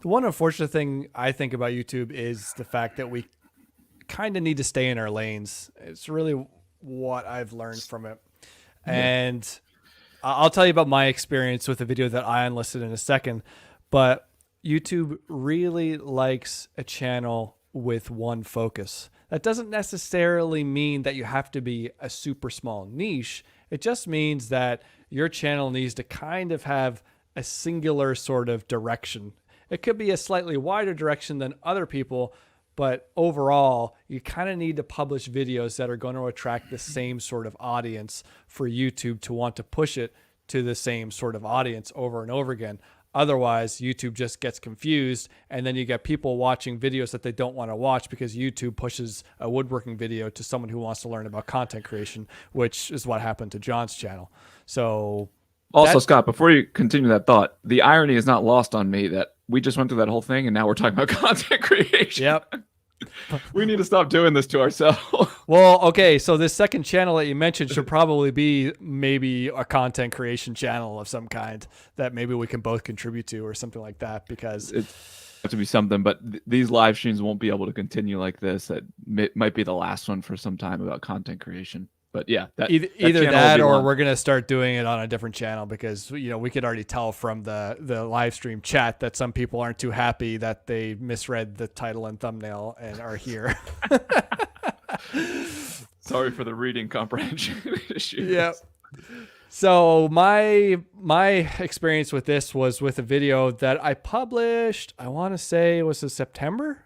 one unfortunate thing I think about YouTube is the fact that we kind of need to stay in our lanes. It's really what I've learned from it. Yeah. And I'll tell you about my experience with the video that I unlisted in a second, but YouTube really likes a channel with one focus. That doesn't necessarily mean that you have to be a super small niche. It just means that your channel needs to kind of have a singular sort of direction. It could be a slightly wider direction than other people, but overall, you kind of need to publish videos that are going to attract the same sort of audience for YouTube to want to push it to the same sort of audience over and over again. Otherwise, YouTube just gets confused, and then you get people watching videos that they don't want to watch because YouTube pushes a woodworking video to someone who wants to learn about content creation, which is what happened to John's channel. So
also, Scott, before you continue that thought, the irony is not lost on me that we just went through that whole thing and now we're talking about content creation.
Yep.
We need to stop doing this to ourselves.
Well, okay, so this second channel that you mentioned should probably be maybe a content creation channel of some kind that maybe we can both contribute to or something like that, because
it's have to be something. But these live streams won't be able to continue like this. That might be the last one for some time about content creation. But yeah,
either that or we're gonna start doing it on a different channel, because we could already tell from the live stream chat that some people aren't too happy that they misread the title and thumbnail and are here.
Sorry for the reading comprehension issues.
Yeah. So my experience with this was with a video that I published. I want to say it was in September.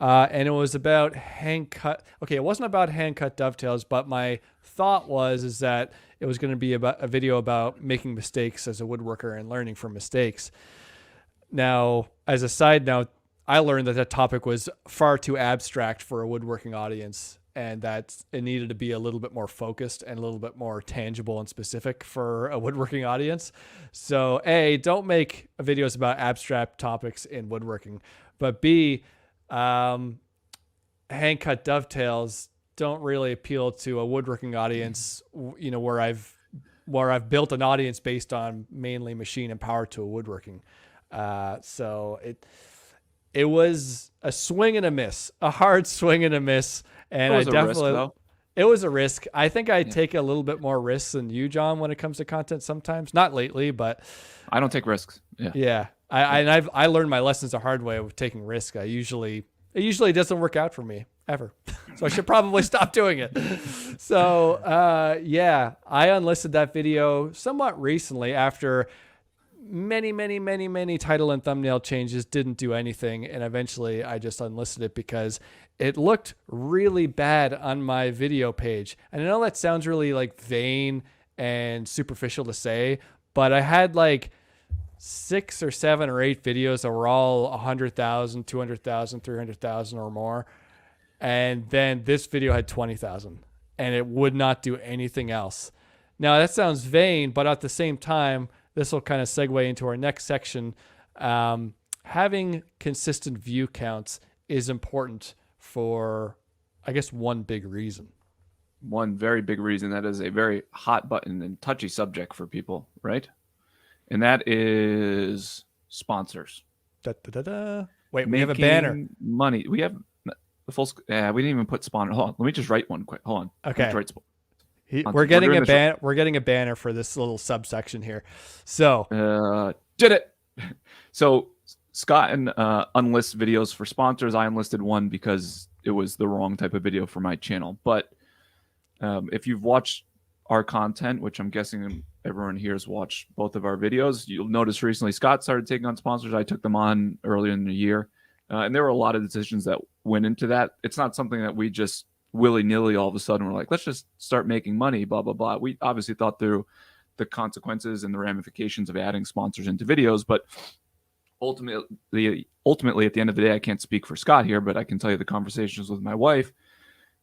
And it was about hand cut. Okay, it wasn't about hand cut dovetails, but my thought is that it was going to be about a video about making mistakes as a woodworker and learning from mistakes. Now, as a side note, I learned that topic was far too abstract for a woodworking audience, and that it needed to be a little bit more focused and a little bit more tangible and specific for a woodworking audience. So A, don't make videos about abstract topics in woodworking, but B, hand cut dovetails don't really appeal to a woodworking audience, where I've built an audience based on mainly machine and power tool woodworking. So it was a swing and a miss, a hard swing and a miss. And it was a risk. I think I take a little bit more risks than you, John, when it comes to content sometimes. Not lately, but
I don't take risks.
Yeah. I learned my lessons the hard way of taking risk. It usually doesn't work out for me ever. So I should probably stop doing it. So, I unlisted that video somewhat recently after many title and thumbnail changes didn't do anything. And eventually I just unlisted it because it looked really bad on my video page. And I know that sounds really like vain and superficial to say, but I had like 6 or 7 or 8 videos that were all 100,000, 200,000, 300,000 or more. And then this video had 20,000 and it would not do anything else. Now that sounds vain, but at the same time, this will kind of segue into our next section. Having consistent view counts is important for, I guess, one big reason.
One very big reason. That is a very hot button and touchy subject for people, right? And that is sponsors.
Wait, we have a banner.
Money. We have the full. We didn't even put sponsor. Hold on. Let me just write one quick. Hold on.
Okay. We're getting we're getting a banner for this little subsection here. So
did it. So Scott and unlist videos for sponsors. I unlisted one because it was the wrong type of video for my channel. But if you've watched our content, which I'm guessing everyone here has watched both of our videos, you'll notice recently Scott started taking on sponsors. I took them on earlier in the year. And there were a lot of decisions that went into that. It's not something that we just willy-nilly all of a sudden we're like, let's just start making money, blah, blah, blah. We obviously thought through the consequences and the ramifications of adding sponsors into videos. But ultimately, at the end of the day, I can't speak for Scott here, but I can tell you the conversations with my wife.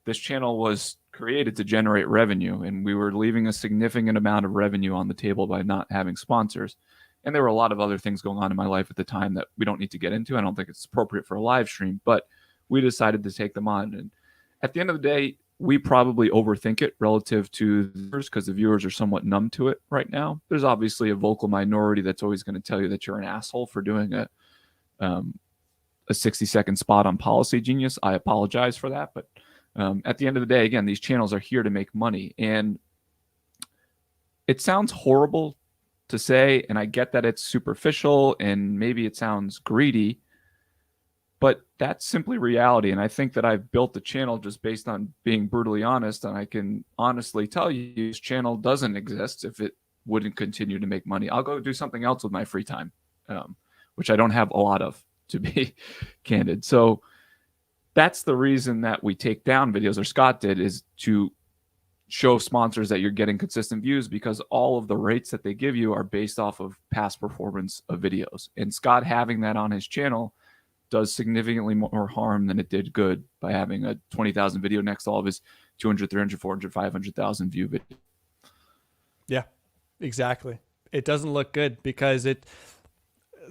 This channel was created to generate revenue, and we were leaving a significant amount of revenue on the table by not having sponsors. And there were a lot of other things going on in my life at the time that we don't need to get into. I don't think it's appropriate for a live stream, but we decided to take them on. And at the end of the day, we probably overthink it relative to the viewers because the viewers are somewhat numb to it right now. There's obviously a vocal minority that's always going to tell you that you're an asshole for doing a 60-second spot on Policy Genius. I apologize for that. But at the end of the day, again, these channels are here to make money. And it sounds horrible to say, and I get that it's superficial and maybe it sounds greedy, but that's simply reality. And I think that I've built the channel just based on being brutally honest. And I can honestly tell you this channel doesn't exist if it wouldn't continue to make money. I'll go do something else with my free time, which I don't have a lot of, to be candid. So that's the reason that we take down videos, or Scott did, is to show sponsors that you're getting consistent views, because all of the rates that they give you are based off of past performance of videos. And Scott having that on his channel does significantly more harm than it did good by having a 20,000 video next to all of his 200, 300, 400, 500,000 view video.
Yeah, exactly. It doesn't look good because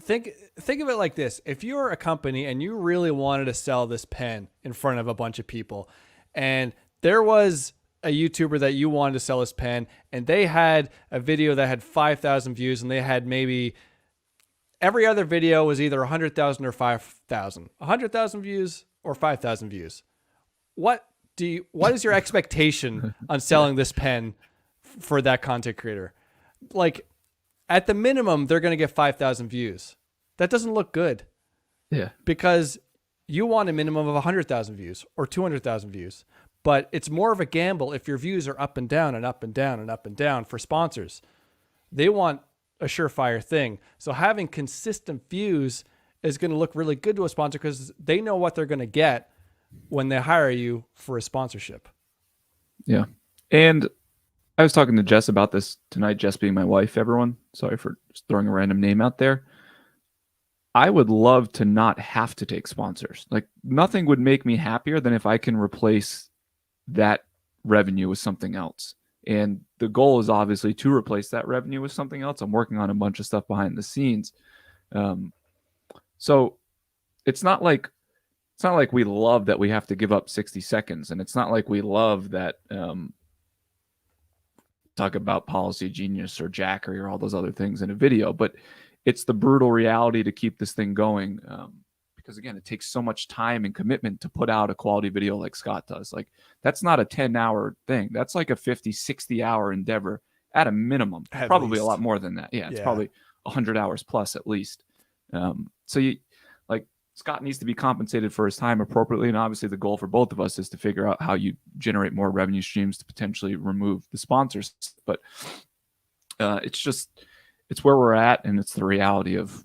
think of it like this. If you're a company and you really wanted to sell this pen in front of a bunch of people, and there was a YouTuber that you wanted to sell this pen, and they had a video that had 5,000 views, and they had maybe every other video was either 100,000 or 5,000, 100,000 views or 5,000 views. What is your expectation on selling this pen for that content creator? Like, at the minimum, they're going to get 5,000 views. That doesn't look good.
Yeah.
Because you want a minimum of 100,000 views or 200,000 views. But it's more of a gamble if your views are up and down and up and down and up and down for sponsors. They want a surefire thing. So having consistent views is going to look really good to a sponsor because they know what they're going to get when they hire you for a sponsorship.
Yeah. And I was talking to Jess about this tonight, Jess being my wife, everyone. Sorry for just throwing a random name out there. I would love to not have to take sponsors. Like, nothing would make me happier than if I can replace that revenue with something else. And the goal is obviously to replace that revenue with something else. I'm working on a bunch of stuff behind the scenes. So it's not like we love that we have to give up 60 seconds. And it's not like we love that talk about Policy Genius or Jackery or all those other things in a video, but it's the brutal reality to keep this thing going. Because again, it takes so much time and commitment to put out a quality video like Scott does. Like, that's not a 10-hour thing. That's like a 50, 60-hour endeavor at a minimum,
at
probably
least.
A lot more than that. Yeah, it's probably 100 hours plus at least. So Scott needs to be compensated for his time appropriately. And obviously the goal for both of us is to figure out how you generate more revenue streams to potentially remove the sponsors. But it's where we're at, and it's the reality of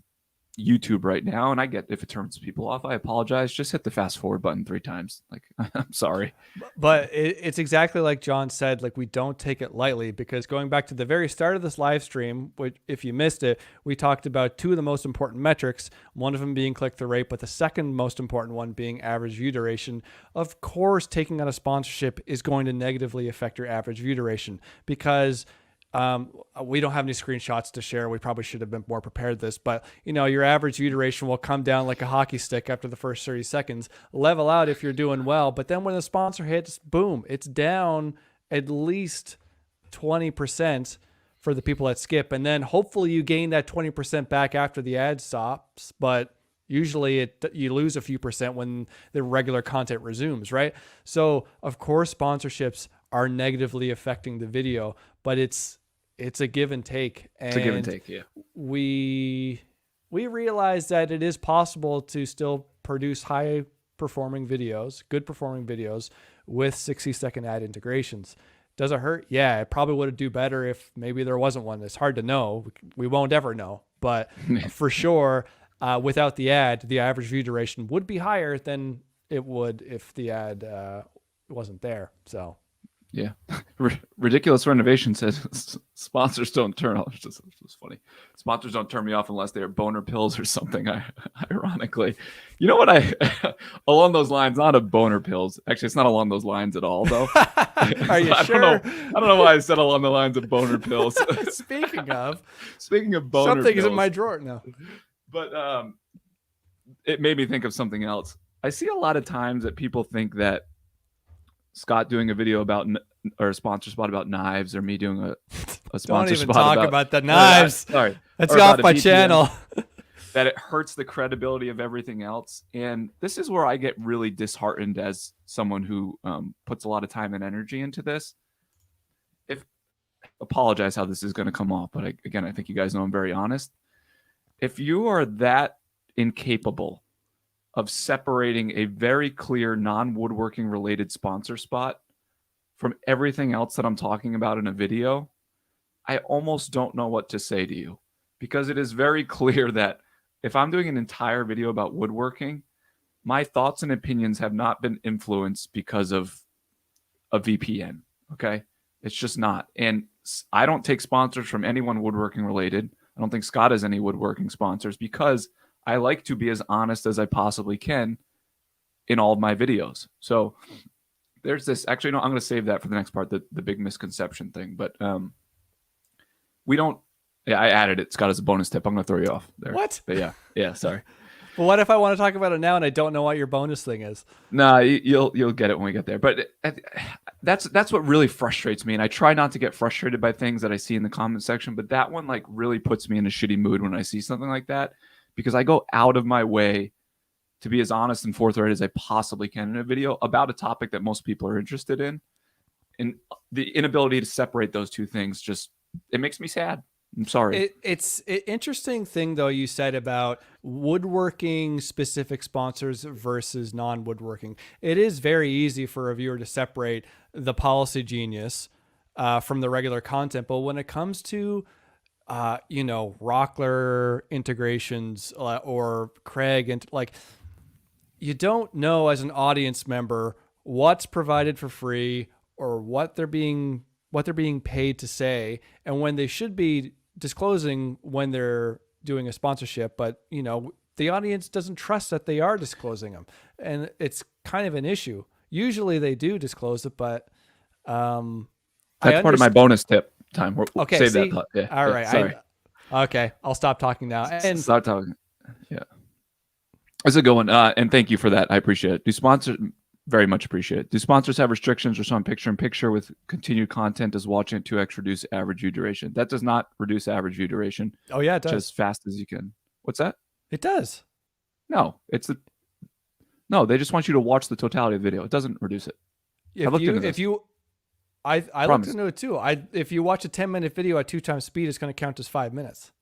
YouTube right now. And I get if it turns people off, I apologize. Just hit the fast forward button 3 times. Like, I'm sorry.
But it's exactly like John said, like, we don't take it lightly, because going back to the very start of this live stream, which, if you missed it, we talked about 2 of the most important metrics, one of them being click-through rate, but the second most important one being average view duration. Of course, taking on a sponsorship is going to negatively affect your average view duration, because we don't have any screenshots to share. We probably should have been more prepared this, but your average view duration will come down like a hockey stick after the first 30 seconds, level out if you're doing well. But then when the sponsor hits, boom, it's down at least 20% for the people that skip. And then hopefully you gain that 20% back after the ad stops. But usually you lose a few percent when the regular content resumes, right? So of course, sponsorships are negatively affecting the video, but it's a give and take. And
It's a give and take. Yeah.
we realize that it is possible to still produce high performing videos, good performing videos with 60-second ad integrations. Does it hurt? Yeah, it probably would do better if maybe there wasn't one. It's hard to know. We won't ever know. But for sure, without the ad, the average view duration would be higher than it would if the ad wasn't there. So,
yeah. Ridiculous Renovation says sponsors don't turn off. It's funny. Sponsors don't turn me off unless they are boner pills or something. Ironically, you know what? Along those lines, not of boner pills. Actually, it's not along those lines at all, though.
Are you sure?
I don't know why I said along the lines of boner pills.
Speaking of
boner
something's
pills,
in my drawer now.
But it made me think of something else. I see a lot of times that people think that Scott doing a video about or a sponsor spot about knives, or me doing a sponsor
Don't even
spot
talk about the knives.
Sorry,
Let's
or
go
about
off my
VPN,
channel.
that it hurts the credibility of everything else. And this is where I get really disheartened as someone who puts a lot of time and energy into this. Apologize how this is going to come off, but I think you guys know I'm very honest. If you are that incapable of separating a very clear non-woodworking related sponsor spot from everything else that I'm talking about in a video, I almost don't know what to say to you, because it is very clear that if I'm doing an entire video about woodworking, my thoughts and opinions have not been influenced because of a VPN. Okay. It's just not. And I don't take sponsors from anyone woodworking related. I don't think Scott has any woodworking sponsors, because I like to be as honest as I possibly can in all of my videos. So there's this, actually, no, I'm going to save that for the next part, the big misconception thing. But we don't, yeah, I added it, Scott, as a bonus tip. I'm going to throw you off there.
What?
But yeah, sorry.
Well, what if I want to talk about it now and I don't know what your bonus thing is?
No, you'll get it when we get there. But that's what really frustrates me, and I try not to get frustrated by things that I see in the comment section. But that one like really puts me in a shitty mood when I see something like that, because I go out of my way to be as honest and forthright as I possibly can in a video about a topic that most people are interested in, and the inability to separate those two things it makes me sad. I'm sorry.
It's an interesting thing, though, you said about woodworking specific sponsors versus non-woodworking. It is very easy for a viewer to separate the policy genius from the regular content. But when it comes to, Rockler integrations or Craig, and like, you don't know as an audience member what's provided for free or what they're being paid to say, and when they should be disclosing when they're doing a sponsorship, but the audience doesn't trust that they are disclosing them, and it's kind of an issue. Usually they do disclose it, but
that's part of my bonus tip time.
Okay,
save that thought. Yeah,
all right.
Sorry.
Okay, I'll stop talking now. And
stop talking. Yeah, it's a good one. And thank you for that. I appreciate it. Do sponsors very much appreciate it. Do sponsors have restrictions or some picture-in-picture with continued content? Does watching it 2x reduce average view duration? That does not reduce average view duration.
Oh yeah, it does.
As fast as you can. What's that?
It does.
No, no. They just want you to watch the totality of the video. It doesn't reduce it.
I looked into it too. If you watch a 10-minute video at 2 times speed, it's going to count as 5 minutes.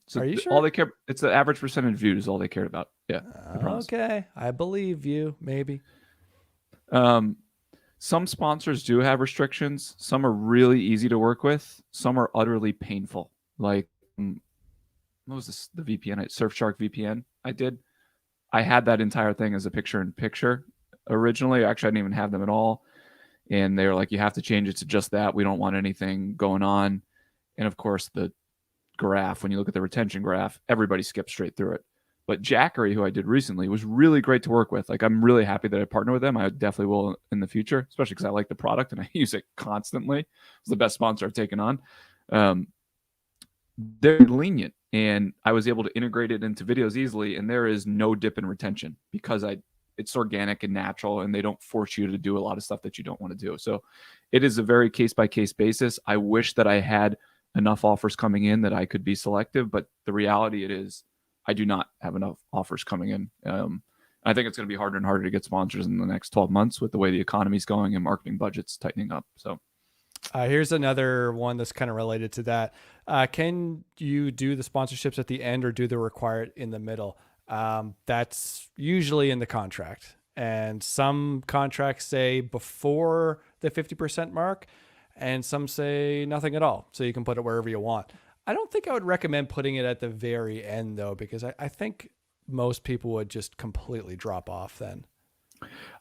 So
are you sure?
All they care, it's the average percentage viewed is all they cared about. Yeah.
Okay, I believe you. Maybe.
Some sponsors do have restrictions. Some are really easy to work with. Some are utterly painful. Like, what was this? The VPN, Surfshark VPN. I had that entire thing as a picture-in-picture originally. Actually, I didn't even have them at all. And they were like, you have to change it to just that. We don't want anything going on. And of course, the graph, when you look at the retention graph, everybody skips straight through it. But Jackery, who I did recently, was really great to work with. Like, I'm really happy that I partner with them. I definitely will in the future, especially because I like the product and I use it constantly. It's the best sponsor I've taken on. They're lenient, and I was able to integrate it into videos easily, and there is no dip in retention because it's organic and natural, and they don't force you to do a lot of stuff that you don't want to do. So it is a very case-by-case basis. I wish that I had enough offers coming in that I could be selective, but the reality it is I do not have enough offers coming in. I think it's going to be harder and harder to get sponsors in the next 12 months with the way the economy's going and marketing budgets tightening up. So
Here's another one that's kind of related to that. Can you do the sponsorships at the end or do they require it in the middle? That's usually in the contract. And some contracts say before the 50% mark, and some say nothing at all. So you can put it wherever you want. I don't think I would recommend putting it at the very end, though, because I think most people would just completely drop off then.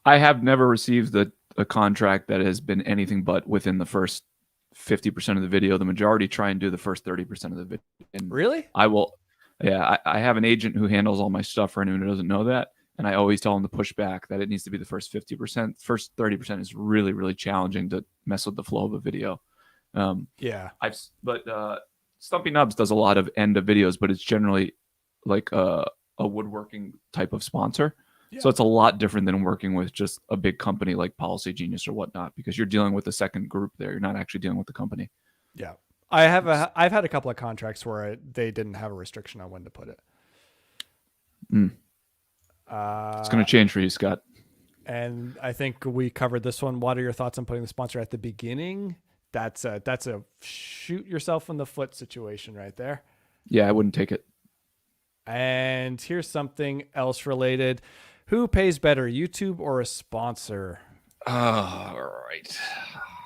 I have never received a contract that has been anything but within the first 50% of the video. The majority try and do the first 30% of the video. And
Really?
I will. Yeah, I have an agent who handles all my stuff for anyone who doesn't know that. And I always tell them to push back that it needs to be the first 50%. First 30% is really, really challenging to mess with the flow of a video. But Stumpy Nubs does a lot of end of videos, but it's generally like a woodworking type of sponsor. Yeah. So it's a lot different than working with just a big company like Policy Genius or whatnot, because you're dealing with a second group there. You're not actually dealing with the company.
Yeah. I've had a couple of contracts where they didn't have a restriction on when to put it.
It's going to change for you, Scott.
And I think we covered this one. What are your thoughts on putting the sponsor at the beginning? That's a shoot yourself in the foot situation right there.
Yeah, I wouldn't take it.
And here's something else related. Who pays better, YouTube or a sponsor?
All right.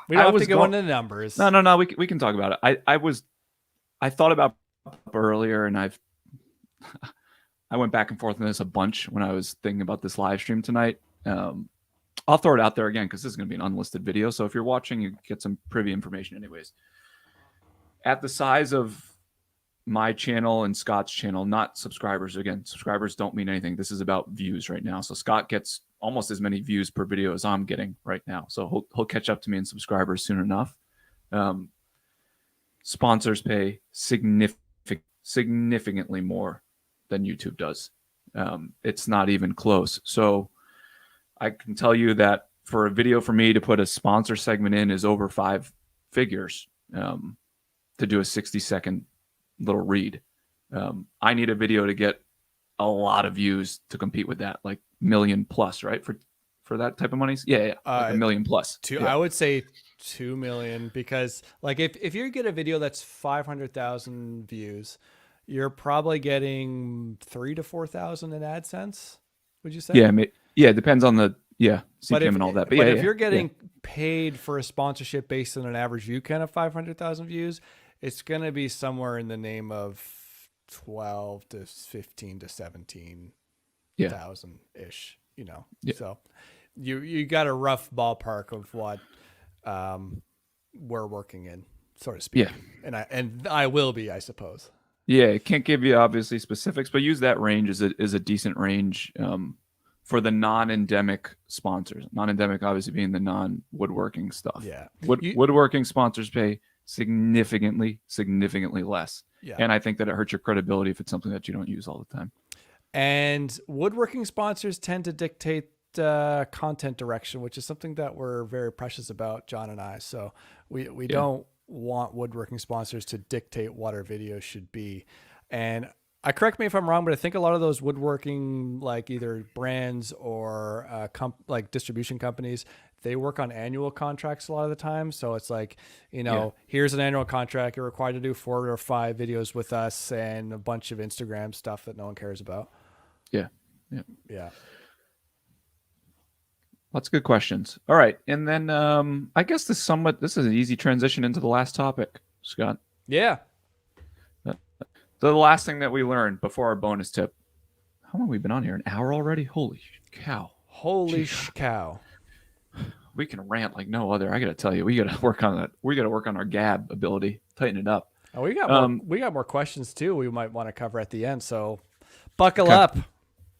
We don't have to go into the numbers.
No. We can talk about it. I thought about earlier, and I went back and forth on this a bunch when I was thinking about this live stream tonight. I'll throw it out there again because this is going to be an unlisted video. So if you're watching, you get some privy information anyways. At the size of my channel and Scott's channel, not subscribers. Again, subscribers don't mean anything. This is about views right now. So Scott gets almost as many views per video as I'm getting right now. So he'll catch up to me in subscribers soon enough. Sponsors pay significantly more than YouTube does. It's not even close. So I can tell you that for a video for me to put a sponsor segment in is over 5 figures to do a 60-second little read. I need a video to get a lot of views to compete with that, like million plus, right? For that type of money. Yeah. Like $1 million plus.
I would say 2 million, because like if you get a video that's 500,000 views, you're probably getting 3,000 to 4,000 in AdSense. Would you say?
Yeah. It depends on the CPM and all that. But
if you're getting paid for a sponsorship based on an average view count of 500,000 views, it's going to be somewhere in the name of 12 to 15 to 17,000 ish, So you got a rough ballpark of what we're working in, so to speak.
Yeah.
And I will be, I suppose.
Yeah, it can't give you obviously specifics, but use that range as a decent range for the non-endemic sponsors. Non-endemic obviously being the non-woodworking stuff.
Yeah.
Woodworking sponsors pay significantly less.
Yeah.
And I think that it hurts your credibility if it's something that you don't use all the time.
And woodworking sponsors tend to dictate content direction, which is something that we're very precious about, John and I. So we don't want woodworking sponsors to dictate what our videos should be. And correct me if I'm wrong, but I think a lot of those woodworking, like either brands or like distribution companies, they work on annual contracts a lot of the time. So it's like, here's an annual contract. You're required to do 4 or 5 videos with us and a bunch of Instagram stuff that no one cares about. Yeah.
Lots of good questions. All right. And then I guess this is an easy transition into the last topic, Scott.
Yeah.
The last thing that we learned before our bonus tip. How long have we been on here? An hour already? Holy cow.
Holy cow.
We can rant like no other. I got to tell you, we got to work on that. We got to work on our gab ability, tighten it up.
Oh, we got more questions too. We might want to cover at the end. So buckle up.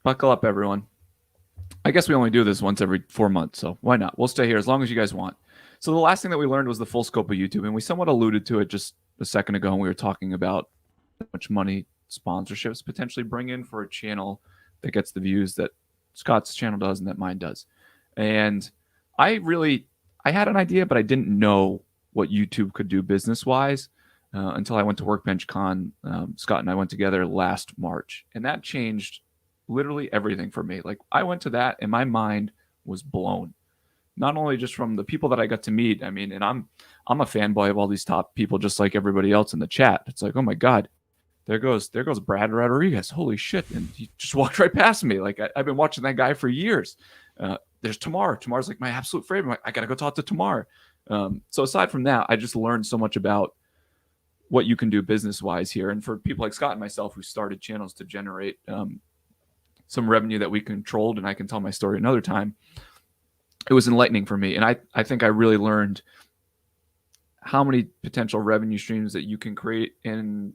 Buckle up, everyone. I guess we only do this once every 4 months, so why not? We'll stay here as long as you guys want. So the last thing that we learned was the full scope of YouTube, and we somewhat alluded to it just a second ago when we were talking about how much money sponsorships potentially bring in for a channel that gets the views that Scott's channel does and that mine does. And I had an idea, but I didn't know what YouTube could do business-wise until I went to Workbench Con. Scott and I went together last March, and that changed literally everything for me. Like I went to that and my mind was blown. Not only just from the people that I got to meet. I mean, and I'm a fanboy of all these top people, just like everybody else in the chat. It's like, oh my God, there goes Brad Rodriguez. Holy shit. And he just walked right past me. Like I've been watching that guy for years. There's Tamar. Tamar's like my absolute favorite. I got to go talk to Tamar. So aside from that, I just learned so much about what you can do business-wise here. And for people like Scott and myself who started channels to generate some revenue that we controlled, and I can tell my story another time, it was enlightening for me. And I think I really learned how many potential revenue streams that you can create and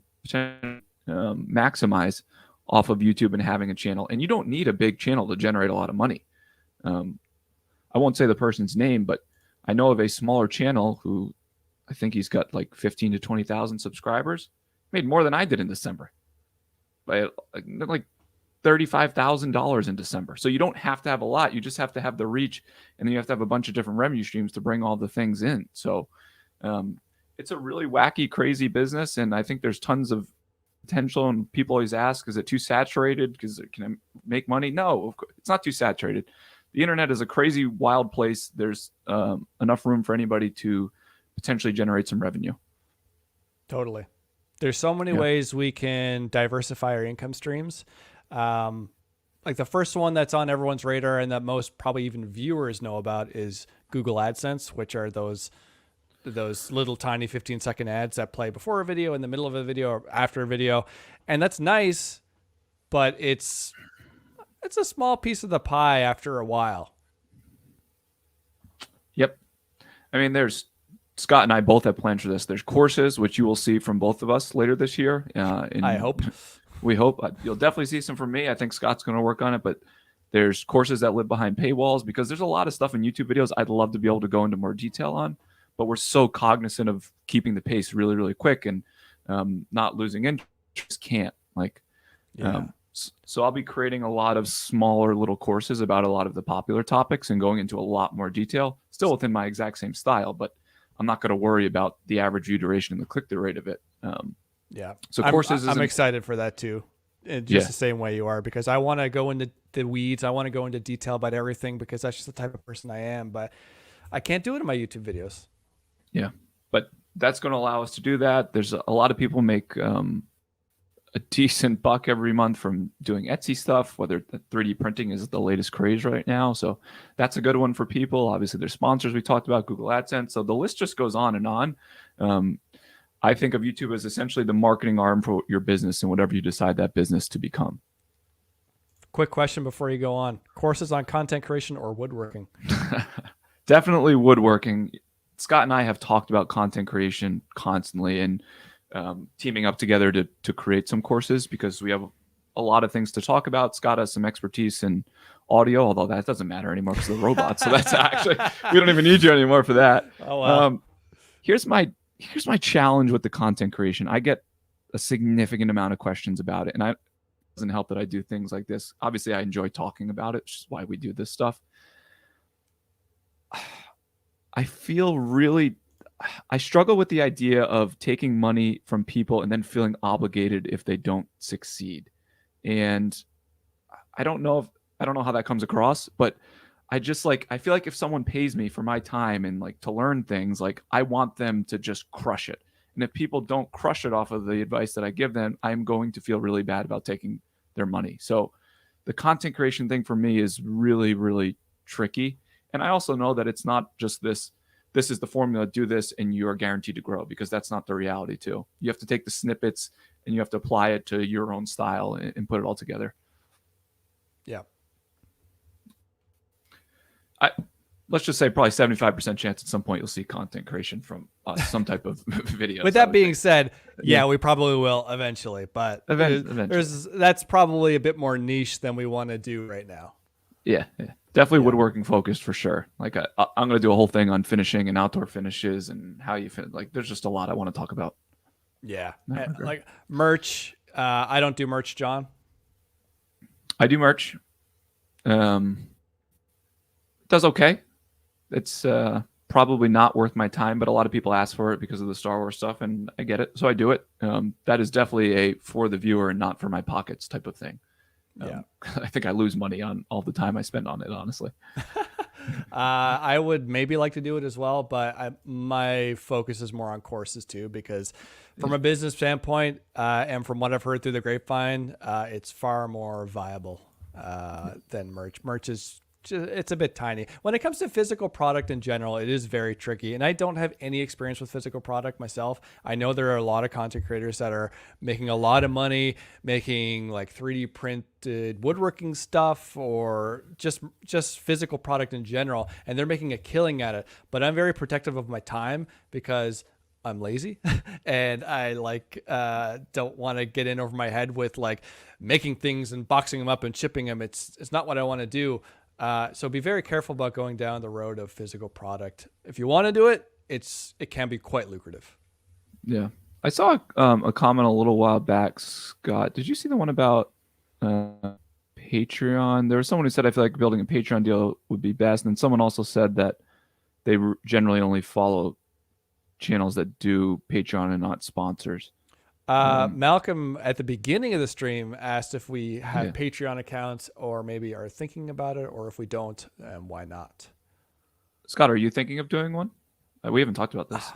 maximize off of YouTube and having a channel. And you don't need a big channel to generate a lot of money. I won't say the person's name, but I know of a smaller channel who I think he's got like 15 to 20,000 subscribers, made more than I did in December, by like $35,000 in December. So you don't have to have a lot. You just have to have the reach, and then you have to have a bunch of different revenue streams to bring all the things in. So it's a really wacky, crazy business. And I think there's tons of potential, and people always ask, is it too saturated? Because can I make money? No, it's not too saturated. The internet is a crazy, wild place. There's enough room for anybody to potentially generate some revenue.
Totally. There's so many ways we can diversify our income streams. Like the first one that's on everyone's radar and that most probably even viewers know about is Google AdSense, which are those little tiny 15-second ads that play before a video, in the middle of a video, or after a video. And that's nice, but it's a small piece of the pie after a while.
Yep. I mean, Scott and I both have plans for this. There's courses, which you will see from both of us later this year.
I hope.
We hope. You'll definitely see some from me. I think Scott's going to work on it, but there's courses that live behind paywalls, because there's a lot of stuff in YouTube videos I'd love to be able to go into more detail on, but we're so cognizant of keeping the pace really, really quick and not losing interest. Can't. So I'll be creating a lot of smaller little courses about a lot of the popular topics and going into a lot more detail, still within my exact same style, but I'm not going to worry about the average view duration and the click-through rate of it. So courses,
I'm excited for that too, just the same way you are, because I want to go into the weeds. I want to go into detail about everything, because that's just the type of person I am, but I can't do it in my YouTube videos.
Yeah, but that's going to allow us to do that. There's a lot of people make a decent buck every month from doing Etsy stuff, whether 3D printing is the latest craze right now. So that's a good one for people. Obviously, there's sponsors we talked about, Google AdSense. So the list just goes on and on. I think of YouTube as essentially the marketing arm for your business and whatever you decide that business to become.
Quick question before you go on. Courses on content creation or woodworking?
Definitely woodworking. Scott and I have talked about content creation constantly, and teaming up together to create some courses, because we have a lot of things to talk about. Scott has some expertise in audio, although that doesn't matter anymore because of the robots. So that's actually, we don't even need you anymore for that.
Oh, wow.
Here's my challenge with the content creation. I get a significant amount of questions about it, and it doesn't help that I do things like this. Obviously, I enjoy talking about it, which is why we do this stuff. I struggle with the idea of taking money from people and then feeling obligated if they don't succeed. And I don't know how that comes across, but I feel like if someone pays me for my time and like to learn things, like I want them to just crush it. And if people don't crush it off of the advice that I give them, I'm going to feel really bad about taking their money. So the content creation thing for me is really, really tricky. And I also know that it's not just this is the formula, do this and you are guaranteed to grow, because that's not the reality too. You have to take the snippets and you have to apply it to your own style and put it all together.
Yeah.
Let's just say probably 75% chance at some point you'll see content creation from us, some type of video.
With that being said, yeah, we probably will eventually, but
eventually.
That's probably a bit more niche than we want to do right now.
Yeah. Definitely woodworking focused for sure. Like I'm going to do a whole thing on finishing and outdoor finishes and how you fit. Like there's just a lot I want to talk about.
Yeah. Like merch. I don't do merch, John.
I do merch. Does okay. It's probably not worth my time, but a lot of people ask for it because of the Star Wars stuff, and I get it. So I do it. That is definitely a for the viewer and not for my pockets type of thing.
Yeah.
I think I lose money on all the time I spend on it, honestly.
I would maybe like to do it as well, but my focus is more on courses too, because from a business standpoint, and from what I've heard through the grapevine, it's far more viable than merch. Merch is it's a bit tiny. When it comes to physical product in general, it is very tricky. And I don't have any experience with physical product myself. I know there are a lot of content creators that are making a lot of money, making like 3D printed woodworking stuff or just physical product in general. And they're making a killing at it. But I'm very protective of my time because I'm lazy and I don't want to get in over my head with like making things and boxing them up and shipping them. It's not what I want to do. So be very careful about going down the road of physical product. If you want to do it, it can be quite lucrative.
Yeah. I saw a comment a little while back, Scott. Did you see the one about Patreon? There was someone who said, I feel like building a Patreon deal would be best. And then someone also said that they generally only follow channels that do Patreon and not sponsors.
Malcolm at the beginning of the stream asked if we have Patreon accounts or maybe are thinking about it, or if we don't, why not?
Scott, are you thinking of doing one? We haven't talked about this.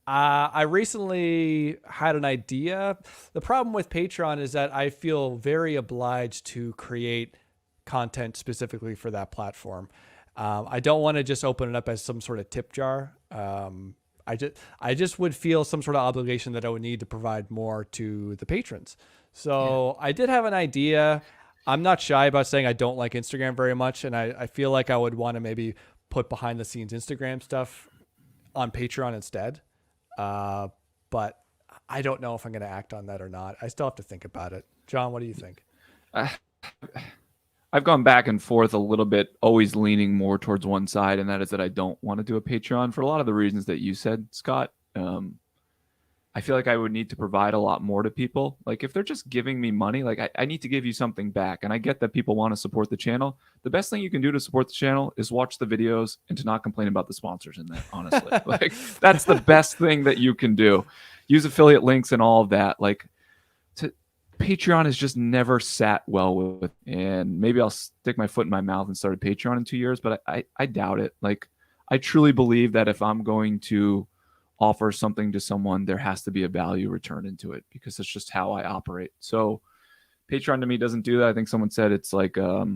I recently had an idea. The problem with Patreon is that I feel very obliged to create content specifically for that platform. I don't want to just open it up as some sort of tip jar. I just would feel some sort of obligation that I would need to provide more to the patrons. So I did have an idea. I'm not shy about saying I don't like Instagram very much. And I feel like I would want to maybe put behind the scenes Instagram stuff on Patreon instead. But I don't know if I'm going to act on that or not. I still have to think about it. John, what do you think?
I've gone back and forth a little bit, always leaning more towards one side, and that is that I don't want to do a Patreon for a lot of the reasons that you said, Scott. I feel like I would need to provide a lot more to people. Like if they're just giving me money, like I need to give you something back. And I get that people want to support the channel. The best thing you can do to support the channel is watch the videos and to not complain about the sponsors in that, honestly. Like that's the best thing that you can do. Use affiliate links and all of that. Like Patreon has just never sat well with, and maybe I'll stick my foot in my mouth and start a Patreon in 2 years, but I doubt it. Like I truly believe that if I'm going to offer something to someone, there has to be a value return into it because it's just how I operate. So Patreon to me doesn't do that. I think someone said it's like, it's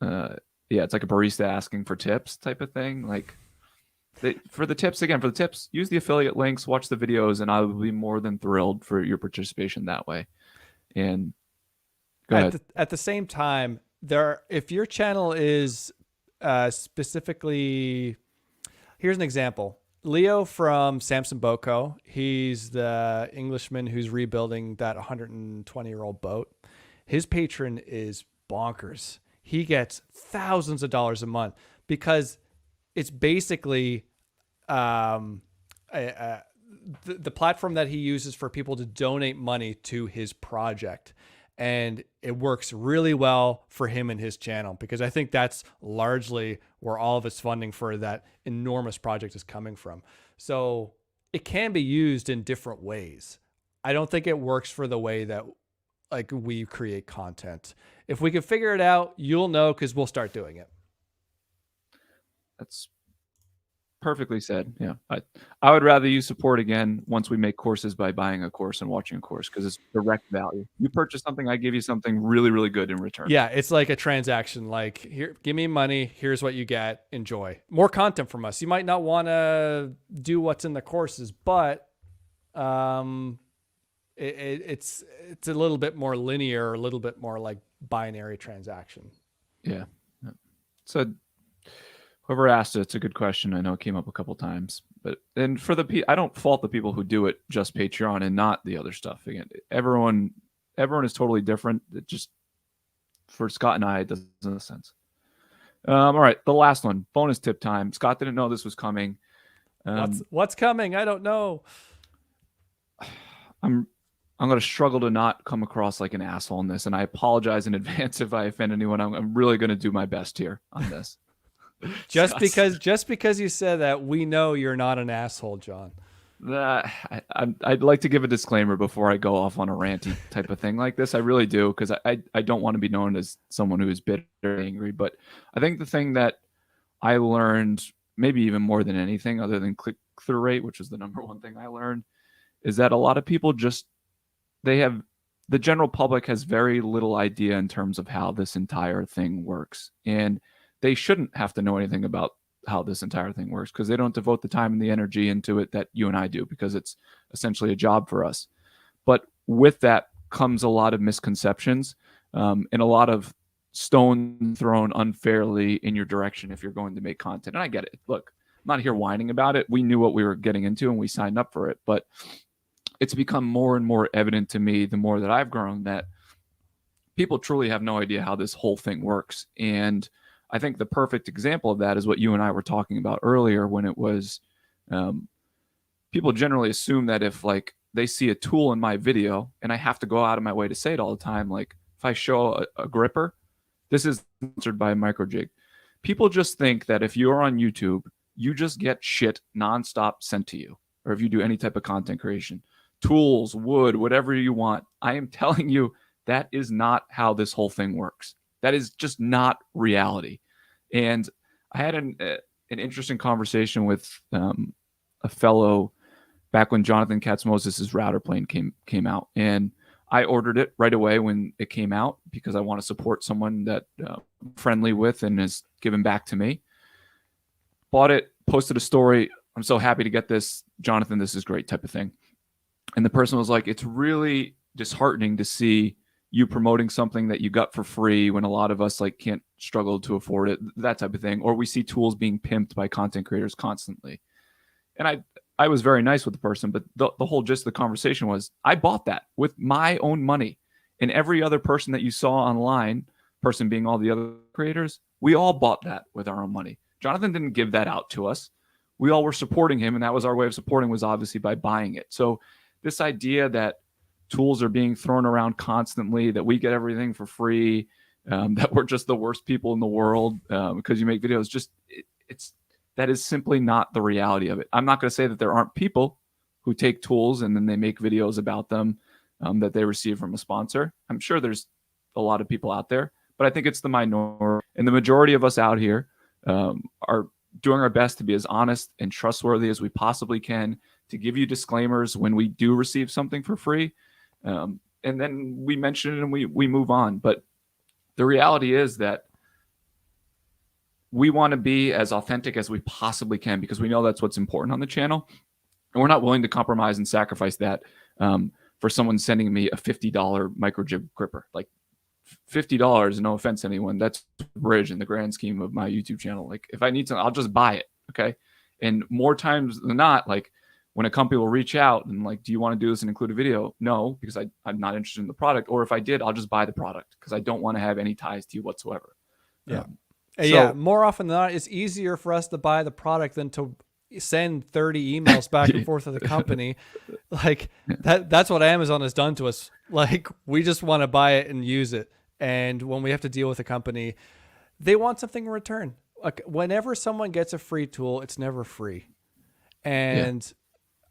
like a barista asking for tips type of thing. Like for the tips, use the affiliate links, watch the videos, and I will be more than thrilled for your participation that way. And go ahead.
At the same time, if your channel is specifically, here's an example. Leo from Samson Boat Co. He's the Englishman who's rebuilding that 120-year-old boat. His patron is bonkers. He gets thousands of dollars a month because it's basically the platform that he uses for people to donate money to his project. And it works really well for him and his channel because I think that's largely where all of his funding for that enormous project is coming from. So it can be used in different ways. I don't think it works for the way that like we create content. If we can figure it out, you'll know because we'll start doing it.
That's perfectly said. Yeah. I would rather you support again once we make courses by buying a course and watching a course because it's direct value. You purchase something, I give you something really, really good in return.
Yeah. It's like a transaction. Like here, give me money. Here's what you get. Enjoy more content from us. You might not want to do what's in the courses, but it's a little bit more linear, a little bit more like binary transaction.
Yeah. So whoever asked it, it's a good question. I know it came up a couple times, but and for I don't fault the people who do it just Patreon and not the other stuff. Again, everyone is totally different. It just for Scott and I, it doesn't make sense. All right, the last one, bonus tip time. Scott didn't know this was coming.
What's coming? I don't know.
I'm going to struggle to not come across like an asshole in this, and I apologize in advance if I offend anyone. I'm really going to do my best here on this.
Just because you said that, we know you're not an asshole, John.
I'd like to give a disclaimer before I go off on a ranty type of thing like this. I really do, because I don't want to be known as someone who is bitter or angry. But I think the thing that I learned, maybe even more than anything other than click-through rate, which was the number one thing I learned, is that a lot of people just, the general public has very little idea in terms of how this entire thing works. And they shouldn't have to know anything about how this entire thing works, because they don't devote the time and the energy into it that you and I do, because it's essentially a job for us. But with that comes a lot of misconceptions, and a lot of stone thrown unfairly in your direction if you're going to make content. And I get it. Look, I'm not here whining about it. We knew what we were getting into and we signed up for it. But it's become more and more evident to me the more that I've grown that people truly have no idea how this whole thing works. And I think the perfect example of that is what you and I were talking about earlier, when it was people generally assume that if like they see a tool in my video, and I have to go out of my way to say it all the time, like if I show a gripper, this is sponsored by Microjig. People just think that if you're on YouTube, you just get shit nonstop sent to you, or if you do any type of content creation, tools, wood, whatever you want. I am telling you, that is not how this whole thing works. That is just not reality. And I had an interesting conversation with a fellow back when Jonathan Katz-Moses' router plane came out, and I ordered it right away when it came out because I want to support someone that I'm friendly with and has given back to me. Bought it, posted a story. I'm so happy to get this, Jonathan. This is great, type of thing. And the person was like, it's really disheartening to see you promoting something that you got for free when a lot of us like can't struggle to afford it, that type of thing. Or we see tools being pimped by content creators constantly. And I was very nice with the person, but the whole gist of the conversation was, I bought that with my own money. And every other person that you saw online, person being all the other creators, we all bought that with our own money. Jonathan didn't give that out to us. We all were supporting him, and that was our way of supporting, was obviously by buying it. So this idea that tools are being thrown around constantly, that we get everything for free, that we're just the worst people in the world because you make videos, that is simply not the reality of it. I'm not going to say that there aren't people who take tools and then they make videos about them that they receive from a sponsor. I'm sure there's a lot of people out there, but I think it's the minority. And the majority of us out here are doing our best to be as honest and trustworthy as we possibly can, to give you disclaimers when we do receive something for free. And then we mention it and we move on. But the reality is that we want to be as authentic as we possibly can, because we know that's what's important on the channel. And we're not willing to compromise and sacrifice that for someone sending me a $50 Microjig gripper. Like $50, no offense to anyone, that's a bridge in the grand scheme of my YouTube channel. Like if I need something, I'll just buy it. Okay. And more times than not, like when a company will reach out and like, do you want to do this and include a video? No, because I'm not interested in the product. Or if I did, I'll just buy the product because I don't want to have any ties to you whatsoever.
Yeah. Yeah. More often than not, it's easier for us to buy the product than to send 30 emails back and forth to the company. Like that's what Amazon has done to us. Like we just want to buy it and use it. And when we have to deal with a company, they want something in return. Like whenever someone gets a free tool, it's never free. And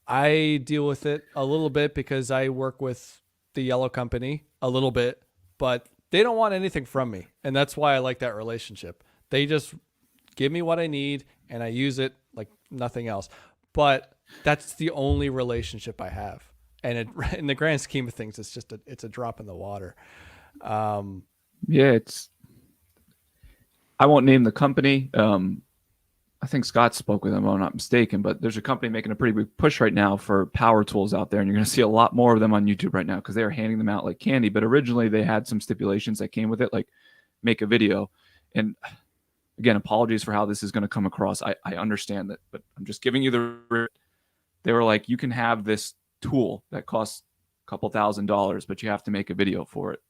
I deal with it a little bit because I work with the yellow company a little bit, but they don't want anything from me. And that's why I like that relationship. They just give me what I need and I use it like nothing else. But that's the only relationship I have. And in the grand scheme of things, it's just it's a drop in the water.
I won't name the company. I think Scott spoke with them, if I'm not mistaken, but there's a company making a pretty big push right now for power tools out there. And you're going to see a lot more of them on YouTube right now because they are handing them out like candy. But originally they had some stipulations that came with it, like make a video. And again, apologies for how this is going to come across. I understand that, but I'm just giving you they were like, you can have this tool that costs a couple $1,000s, but you have to make a video for it.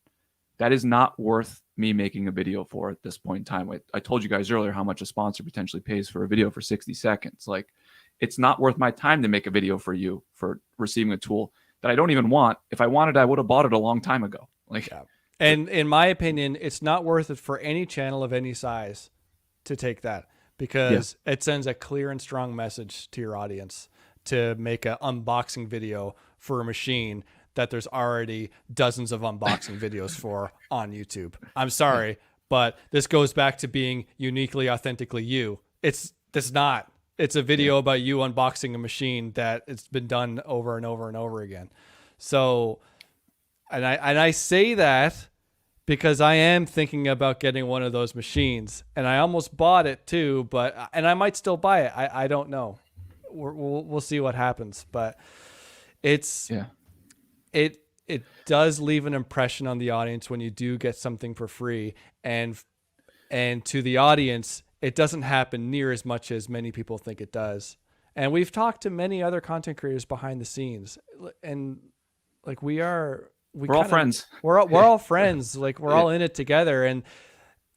That is not worth me making a video for at this point in time. I told you guys earlier how much a sponsor potentially pays for a video for 60 seconds. Like, it's not worth my time to make a video for you for receiving a tool that I don't even want. If I wanted, I would have bought it a long time ago. Like,
and in my opinion, it's not worth it for any channel of any size to take that, because it sends a clear and strong message to your audience to make an unboxing video for a machine that there's already dozens of unboxing videos for on YouTube. I'm sorry, but this goes back to being uniquely, authentically you. It's not. It's a video about you unboxing a machine that it's been done over and over and over again. So, and I say that because I am thinking about getting one of those machines, and I almost bought it too, and I might still buy it. I don't know. We'll see what happens, but it does leave an impression on the audience when you do get something for free, and to the audience, it doesn't happen near as much as many people think it does. And we've talked to many other content creators behind the scenes, and like we're
all friends.
We're all friends. Like we're all in it together, and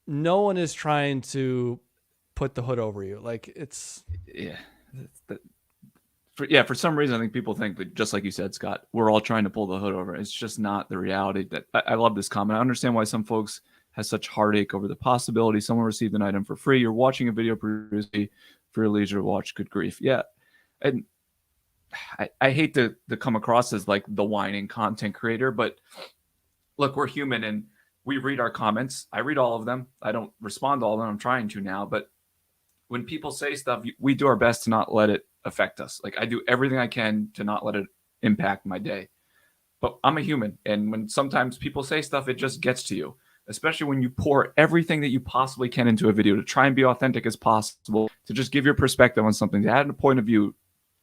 no one is trying to put the hood over you. Like it's
for some reason, I think people think that, just like you said, Scott, we're all trying to pull the hood over. It's just not the reality. That I love this comment. I understand why some folks has such heartache over the possibility someone received an item for free. You're watching a video previously for your leisure watch. Good grief. Yeah. And I hate to come across as like the whining content creator, but look, we're human and we read our comments. I read all of them. I don't respond to all of them. I'm trying to now, but when people say stuff, we do our best to not let it affect us. Like I do everything I can to not let it impact my day, but I'm a human. And when sometimes people say stuff, it just gets to you, especially when you pour everything that you possibly can into a video to try and be authentic as possible, to just give your perspective on something, to add a point of view.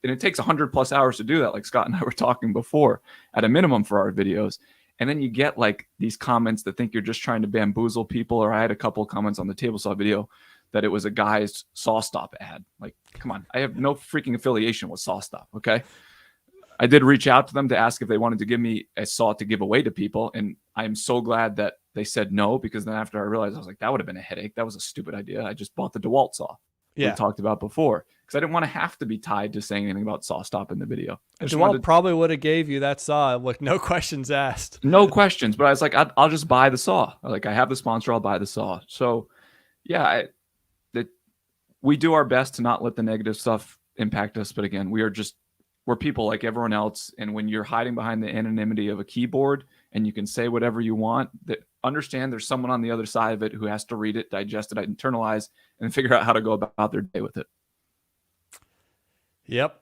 And it takes 100+ hours to do that, like Scott and I were talking before, at a minimum for our videos. And then you get like these comments that think you're just trying to bamboozle people. Or I had a couple of comments on the table saw video that it was a guy's SawStop ad. Like, come on, I have no freaking affiliation with SawStop, okay? I did reach out to them to ask if they wanted to give me a saw to give away to people. And I'm so glad that they said no, because then after I realized, I was like, that would have been a headache. That was a stupid idea. I just bought the DeWalt saw we talked about before, because I didn't want to have to be tied to saying anything about SawStop in the video.
DeWalt probably would have gave you that saw with no questions asked.
No questions, but I was like, I'll just buy the saw. Like, I have the sponsor, I'll buy the saw. So yeah, we do our best to not let the negative stuff impact us. But again, we're people like everyone else. And when you're hiding behind the anonymity of a keyboard and you can say whatever you want, that understand there's someone on the other side of it who has to read it, digest it, internalize, and figure out how to go about their day with it.
Yep.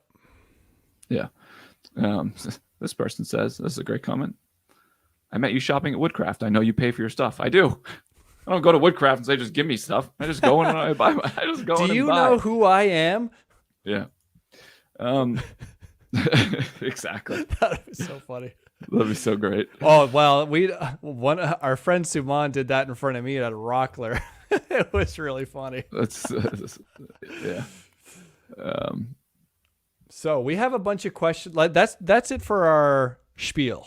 Yeah. This person says, this is a great comment. I met you shopping at Woodcraft. I know you pay for your stuff. I do. I don't go to Woodcraft and say, just give me stuff. I just go in and I buy. I just go in and buy.
Do you know who I am?
Yeah. Exactly.
That was so funny.
That'd be so great.
Oh, well, our friend Suman did that in front of me at a Rockler. It was really funny.
Yeah.
So we have a bunch of questions. Like that's it for our spiel.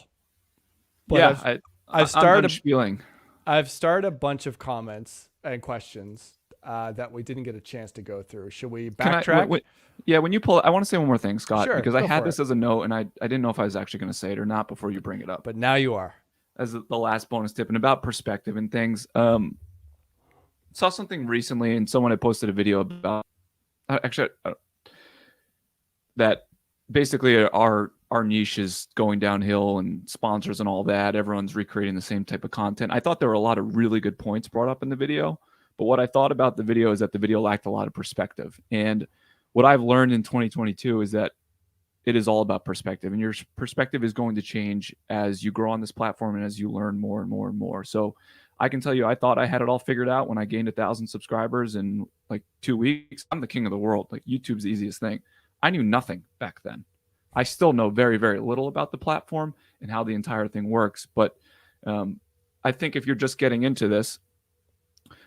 But
yeah,
I've started
spieling.
I've started a bunch of comments and questions that we didn't get a chance to go through. Should we backtrack?
Yeah, when you pull it, I want to say one more thing, Scott,
sure,
because I had this as a note and I didn't know if I was actually going to say it or not before you bring it up.
But now you are.
As the last bonus tip, and about perspective and things. Saw something recently and someone had posted a video about that basically our niche is going downhill and sponsors and all that. Everyone's recreating the same type of content. I thought there were a lot of really good points brought up in the video, but what I thought about the video is that the video lacked a lot of perspective. And what I've learned in 2022 is that it is all about perspective, and your perspective is going to change as you grow on this platform and as you learn more and more and more. So I can tell you, I thought I had it all figured out when I gained 1,000 subscribers in like 2 weeks. I'm the king of the world. Like, YouTube's the easiest thing. I knew nothing back then. I still know very, very little about the platform and how the entire thing works. But I think if you're just getting into this,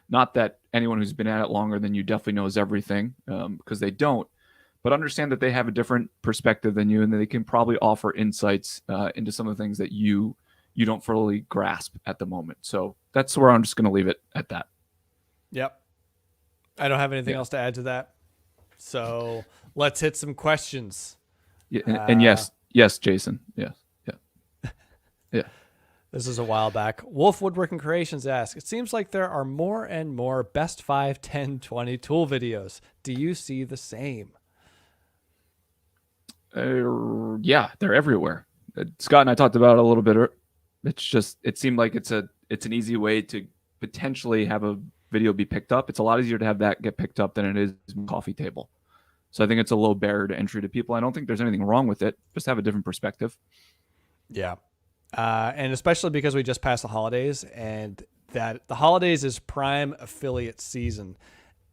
not that anyone who's been at it longer than you definitely knows everything, because they don't, but understand that they have a different perspective than you, and that they can probably offer insights into some of the things that you don't fully grasp at the moment. So that's where I'm just going to leave it at that.
Yep. I don't have anything else to add to that. So let's hit some questions.
Yeah, and yes, Jason. Yes. Yeah. Yeah.
This is a while back. Wolf Woodworking Creations asks, it seems like there are more and more best 5, 10, 20 tool videos. Do you see the same?
Yeah, they're everywhere. Scott and I talked about it a little bit. It's just, it seemed like it's an easy way to potentially have a video be picked up. It's a lot easier to have that get picked up than it is coffee table. So I think it's a low barrier to entry to people. I don't think there's anything wrong with it. Just have a different perspective.
Yeah. And especially because we just passed the holidays, and that the holidays is prime affiliate season.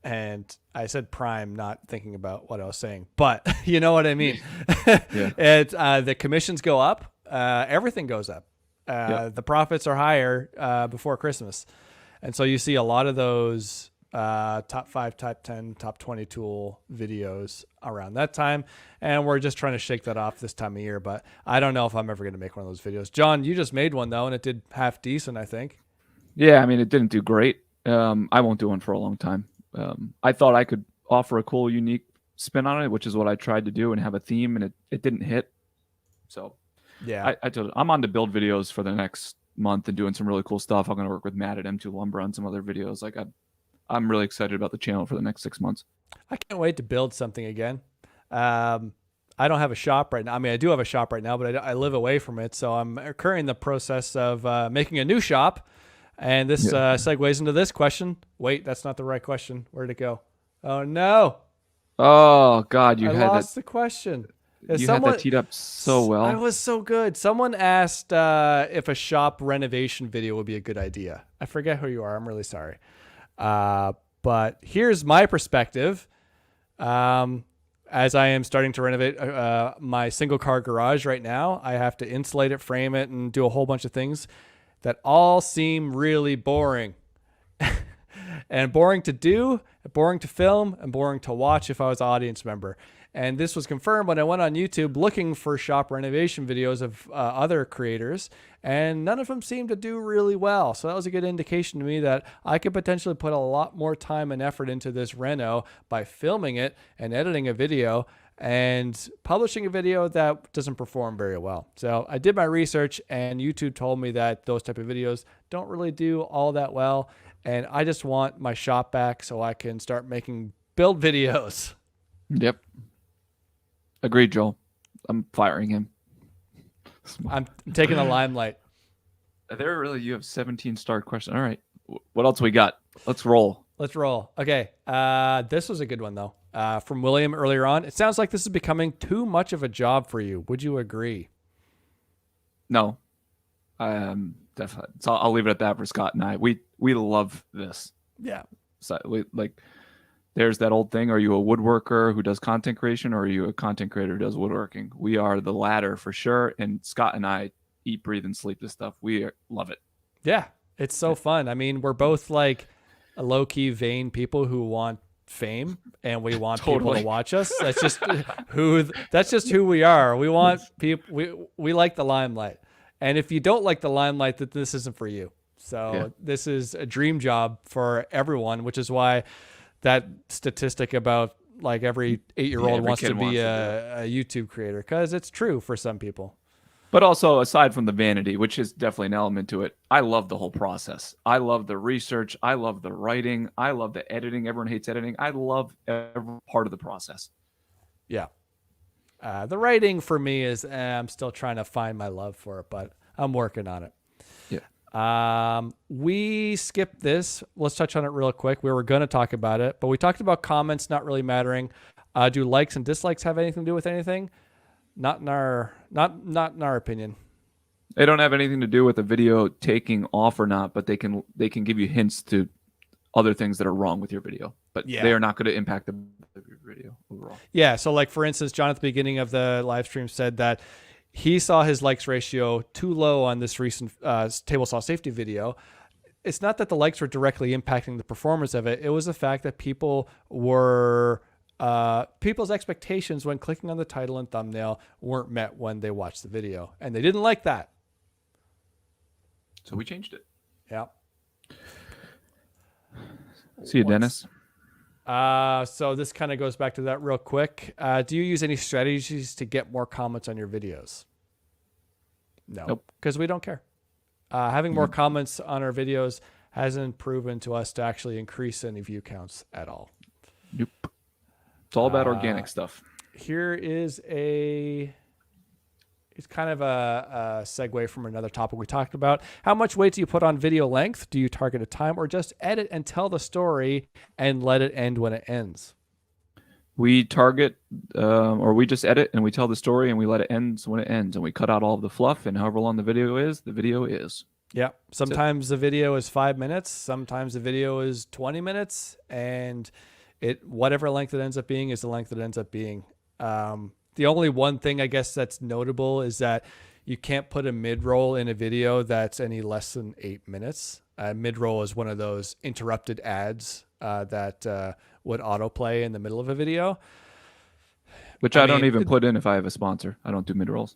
And I said prime, not thinking about what I was saying, but you know what I mean?
Yeah.
The commissions go up. Everything goes up. The profits are higher before Christmas. And so you see a lot of those top 5, top 10, top 20 tool videos around that time. And we're just trying to shake that off this time of year. But I don't know if I'm ever going to make one of those videos. John, you just made one, though, and it did half decent, I think.
Yeah, I mean, it didn't do great. I won't do one for a long time. I thought I could offer a cool, unique spin on it, which is what I tried to do, and have a theme, and it didn't hit. So
yeah,
I told I'm on to build videos for the next month and doing some really cool stuff. I'm going to work with Matt at M2 Lumber on some other videos. Like I'm really excited about the channel for the next 6 months.
I can't wait to build something again. I don't have a shop right now. I mean, I do have a shop right now, but I live away from it. So I'm currently in the process of making a new shop. And this segues into this question. Wait, that's not the right question. Where'd it go? Oh, no.
Oh, God.
I lost the question.
You had that teed up so well.
I was so good. Someone asked if a shop renovation video would be a good idea. I forget who you are. I'm really sorry. But here's my perspective. As I am starting to renovate my single car garage right now, I have to insulate it, frame it, and do a whole bunch of things that all seem really boring. And boring to do, boring to film, and boring to watch if I was an audience member. And this was confirmed when I went on YouTube looking for shop renovation videos of other creators, and none of them seemed to do really well. So that was a good indication to me that I could potentially put a lot more time and effort into this reno by filming it and editing a video and publishing a video that doesn't perform very well. So I did my research, and YouTube told me that those type of videos don't really do all that well. And I just want my shop back so I can start making build videos.
Yep. Agreed, Joel. I'm firing him.
I'm taking the limelight.
There really, you have 17 star question. All right. What else we got? Let's roll.
Okay. This was a good one, though. From William earlier on. It sounds like this is becoming too much of a job for you. Would you agree?
No. Definitely. So I'll leave it at that for Scott and I. We love this.
Yeah.
So there's that old thing. Are you a woodworker who does content creation, or are you a content creator who does woodworking? We are the latter for sure. And Scott and I eat, breathe, and sleep this stuff. Love it.
Yeah. It's so fun. I mean, we're both like a low-key vain people who want fame, and we want people to watch us. That's just who we are. We want people. We like the limelight. And if you don't like the limelight, that this isn't for you. So This is a dream job for everyone, which is why that statistic about like every 8-year-old wants to be a YouTube creator, because it's true for some people.
But also, aside from the vanity, which is definitely an element to it, I love the whole process. I love the research. I love the writing. I love the editing. Everyone hates editing. I love every part of the process.
Yeah. The writing for me is I'm still trying to find my love for it, but I'm working on it.
Yeah.
We skipped this. Let's touch on it real quick. We were going to talk about it, but we talked about comments not really mattering. Do likes and dislikes have anything to do with anything? Not in our opinion.
They don't have anything to do with the video taking off or not, but they can give you hints to other things that are wrong with your video, but they are not going to impact the video overall.
Yeah. So like, for instance, John at the beginning of the live stream said that he saw his likes ratio too low on this recent table saw safety video. It's not that the likes were directly impacting the performance of it. It was the fact that people were people's expectations when clicking on the title and thumbnail weren't met when they watched the video, and they didn't like that.
So we changed it.
Yeah.
See you, Dennis.
So this kind of goes back to that real quick. Do you use any strategies to get more comments on your videos? No,
Nope.
Because we don't care. Having more comments on our videos hasn't proven to us to actually increase any view counts at all.
Nope. It's all about organic stuff.
here is it's kind of a segue from another topic we talked about. How much weight do you put on video length? Do you target a time or just edit and tell the story and let it end when it ends?
We target, or we just edit and we tell the story and we let it end when it ends, and we cut out all of the fluff, and however long the video is, the video is.
Yeah. Sometimes the video is 5 minutes. Sometimes the video is 20 minutes, and whatever length it ends up being is the length it ends up being. The only one thing I guess that's notable is that you can't put a mid-roll in a video that's any less than 8 minutes. Mid-roll is one of those interrupted ads that would autoplay in the middle of a video.
Which I don't even put in if I have a sponsor. I don't do mid-rolls.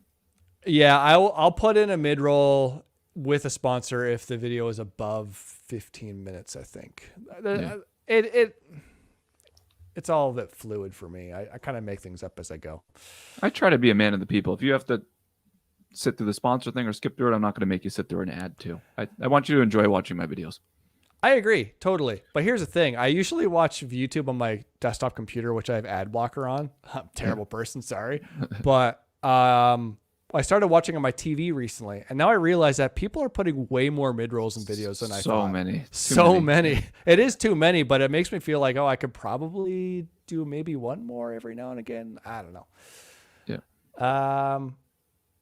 Yeah,
I'll put in a mid-roll with a sponsor if the video is above 15 minutes, I think. Yeah. It's all a bit fluid for me. I kind of make things up as I go.
I try to be a man of the people. If you have to sit through the sponsor thing or skip through it, I'm not going to make you sit through an ad too. I want you to enjoy watching my videos.
I agree, totally. But here's the thing. I usually watch YouTube on my desktop computer, which I have ad blocker on. I'm a terrible person, sorry. But I started watching on my TV recently, and now I realize that people are putting way more mid-rolls in videos than I thought. So many. It is too many, but it makes me feel like, I could probably do maybe one more every now and again. I don't know.
Yeah.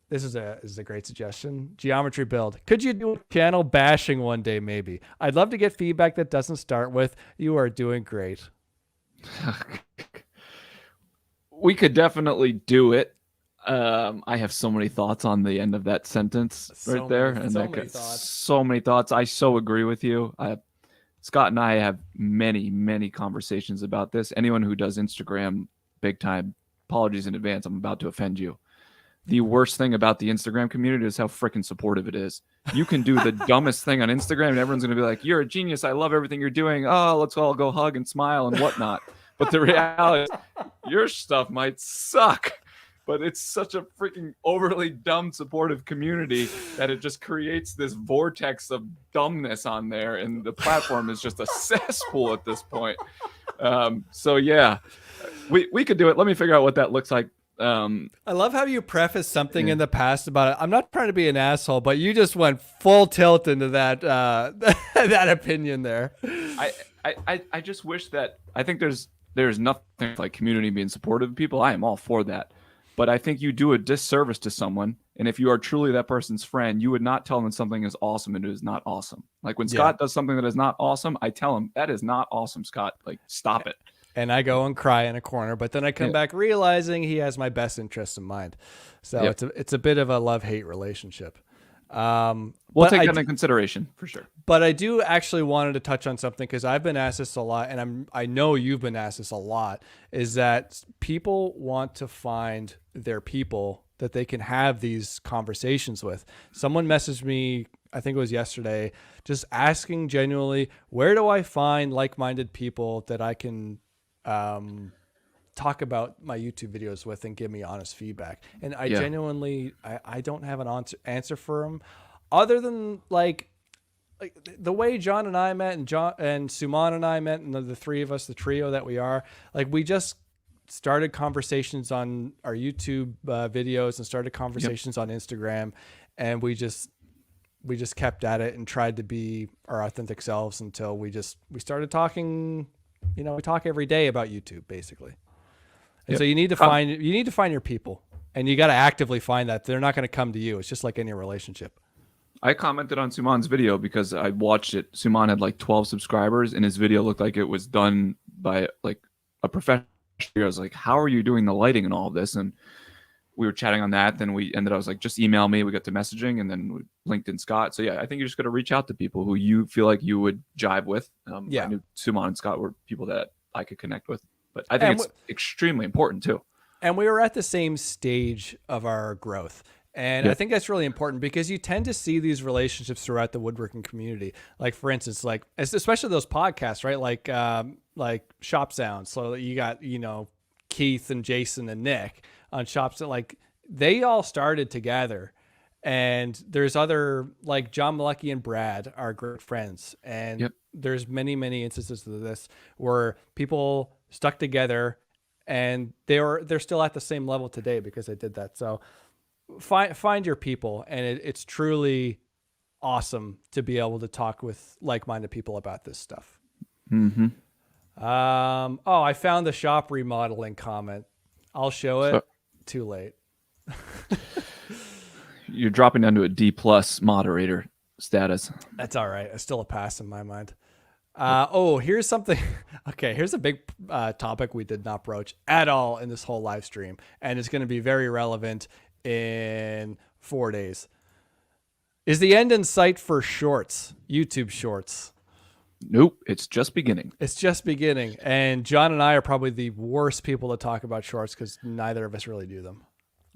This is a great suggestion. Geometry build. Could you do channel bashing one day, maybe? I'd love to get feedback that doesn't start with, "You are doing great."
We could definitely do it. I have so many thoughts on the end of that sentence so many thoughts. I so agree with you. Scott and I have many, many conversations about this. Anyone who does Instagram big time, apologies in advance. I'm about to offend you. The worst thing about the Instagram community is how freaking supportive it is. You can do the dumbest thing on Instagram and everyone's going to be like, "You're a genius. I love everything you're doing. Oh, let's all go hug and smile and whatnot." But the reality is your stuff might suck. But it's such a freaking overly dumb, supportive community that it just creates this vortex of dumbness on there. And the platform is just a cesspool at this point. So, yeah, we could do it. Let me figure out what that looks like.
I love how you preface something in the past about it. I'm not trying to be an asshole, but you just went full tilt into that that opinion there.
I just wish that I think there's nothing like community being supportive of people. I am all for that. But I think you do a disservice to someone. And if you are truly that person's friend, you would not tell them something is awesome and it is not awesome. Like when Scott does something that is not awesome, I tell him, "That is not awesome, Scott. Like, stop it."
And I go and cry in a corner, but then I come back realizing he has my best interests in mind. So it's a bit of a love-hate relationship.
We'll take that into consideration for sure.
But I do actually wanted to touch on something because I've been asked this a lot, and I know you've been asked this a lot, is that people want to find their people that they can have these conversations with. Someone messaged me, I think it was yesterday, just asking genuinely, where do I find like-minded people that I can talk about my YouTube videos with and give me honest feedback? And I genuinely, I don't have an answer for them other than like the way John and I met and Suman and I met, and the three of us, the trio that we are, like we just started conversations on our YouTube videos and started conversations on Instagram. And we just kept at it and tried to be our authentic selves until we started talking. We talk every day about YouTube basically. And so you need to find your people, and you got to actively find that. They're not going to come to you. It's just like any relationship.
I commented on Suman's video because I watched it. Suman had like 12 subscribers and his video looked like it was done by like a professional. I was like, "How are you doing the lighting and all of this?" And we were chatting on that. Then I was like, "Just email me." We got to messaging and then we linked in Scott. So yeah, I think you're just going to reach out to people who you feel like you would jive with. I knew Suman and Scott were people that I could connect with. But I think it's extremely important too.
And we were at the same stage of our growth. And I think that's really important because you tend to see these relationships throughout the woodworking community. Like for instance, like especially those podcasts, right? Like Shop Sounds. So you got, Keith and Jason and Nick on Shop Sounds. Like they all started together. And there's other, like John Malecki and Brad are great friends. And there's many, many instances of this where people stuck together and they're still at the same level today because I did that. So find your people, and it's truly awesome to be able to talk with like-minded people about this stuff.
Mm-hmm.
Oh, I found the shop remodeling comment. I'll show it.
So
Too late.
you're dropping down to a D+ moderator status.
That's all right. It's still a pass in my mind. Oh, here's something. Okay, here's a big topic we did not broach at all in this whole live stream, and it's going to be very relevant in 4 days. Is the end in sight for shorts, YouTube shorts?
Nope, it's just beginning.
It's just beginning, and John and I are probably the worst people to talk about shorts because neither of us really do them.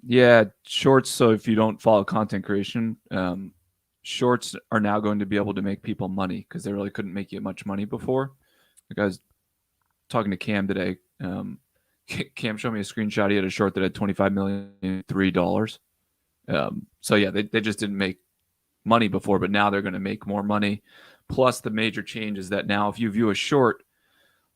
Yeah, shorts. So if you don't follow content creation, shorts are now going to be able to make people money because they really couldn't make you much money before. Like I was talking to Cam today. Cam showed me a screenshot. He had a short that had 25 million in $3. So yeah, they just didn't make money before, but now they're going to make more money. Plus the major change is that now if you view a short,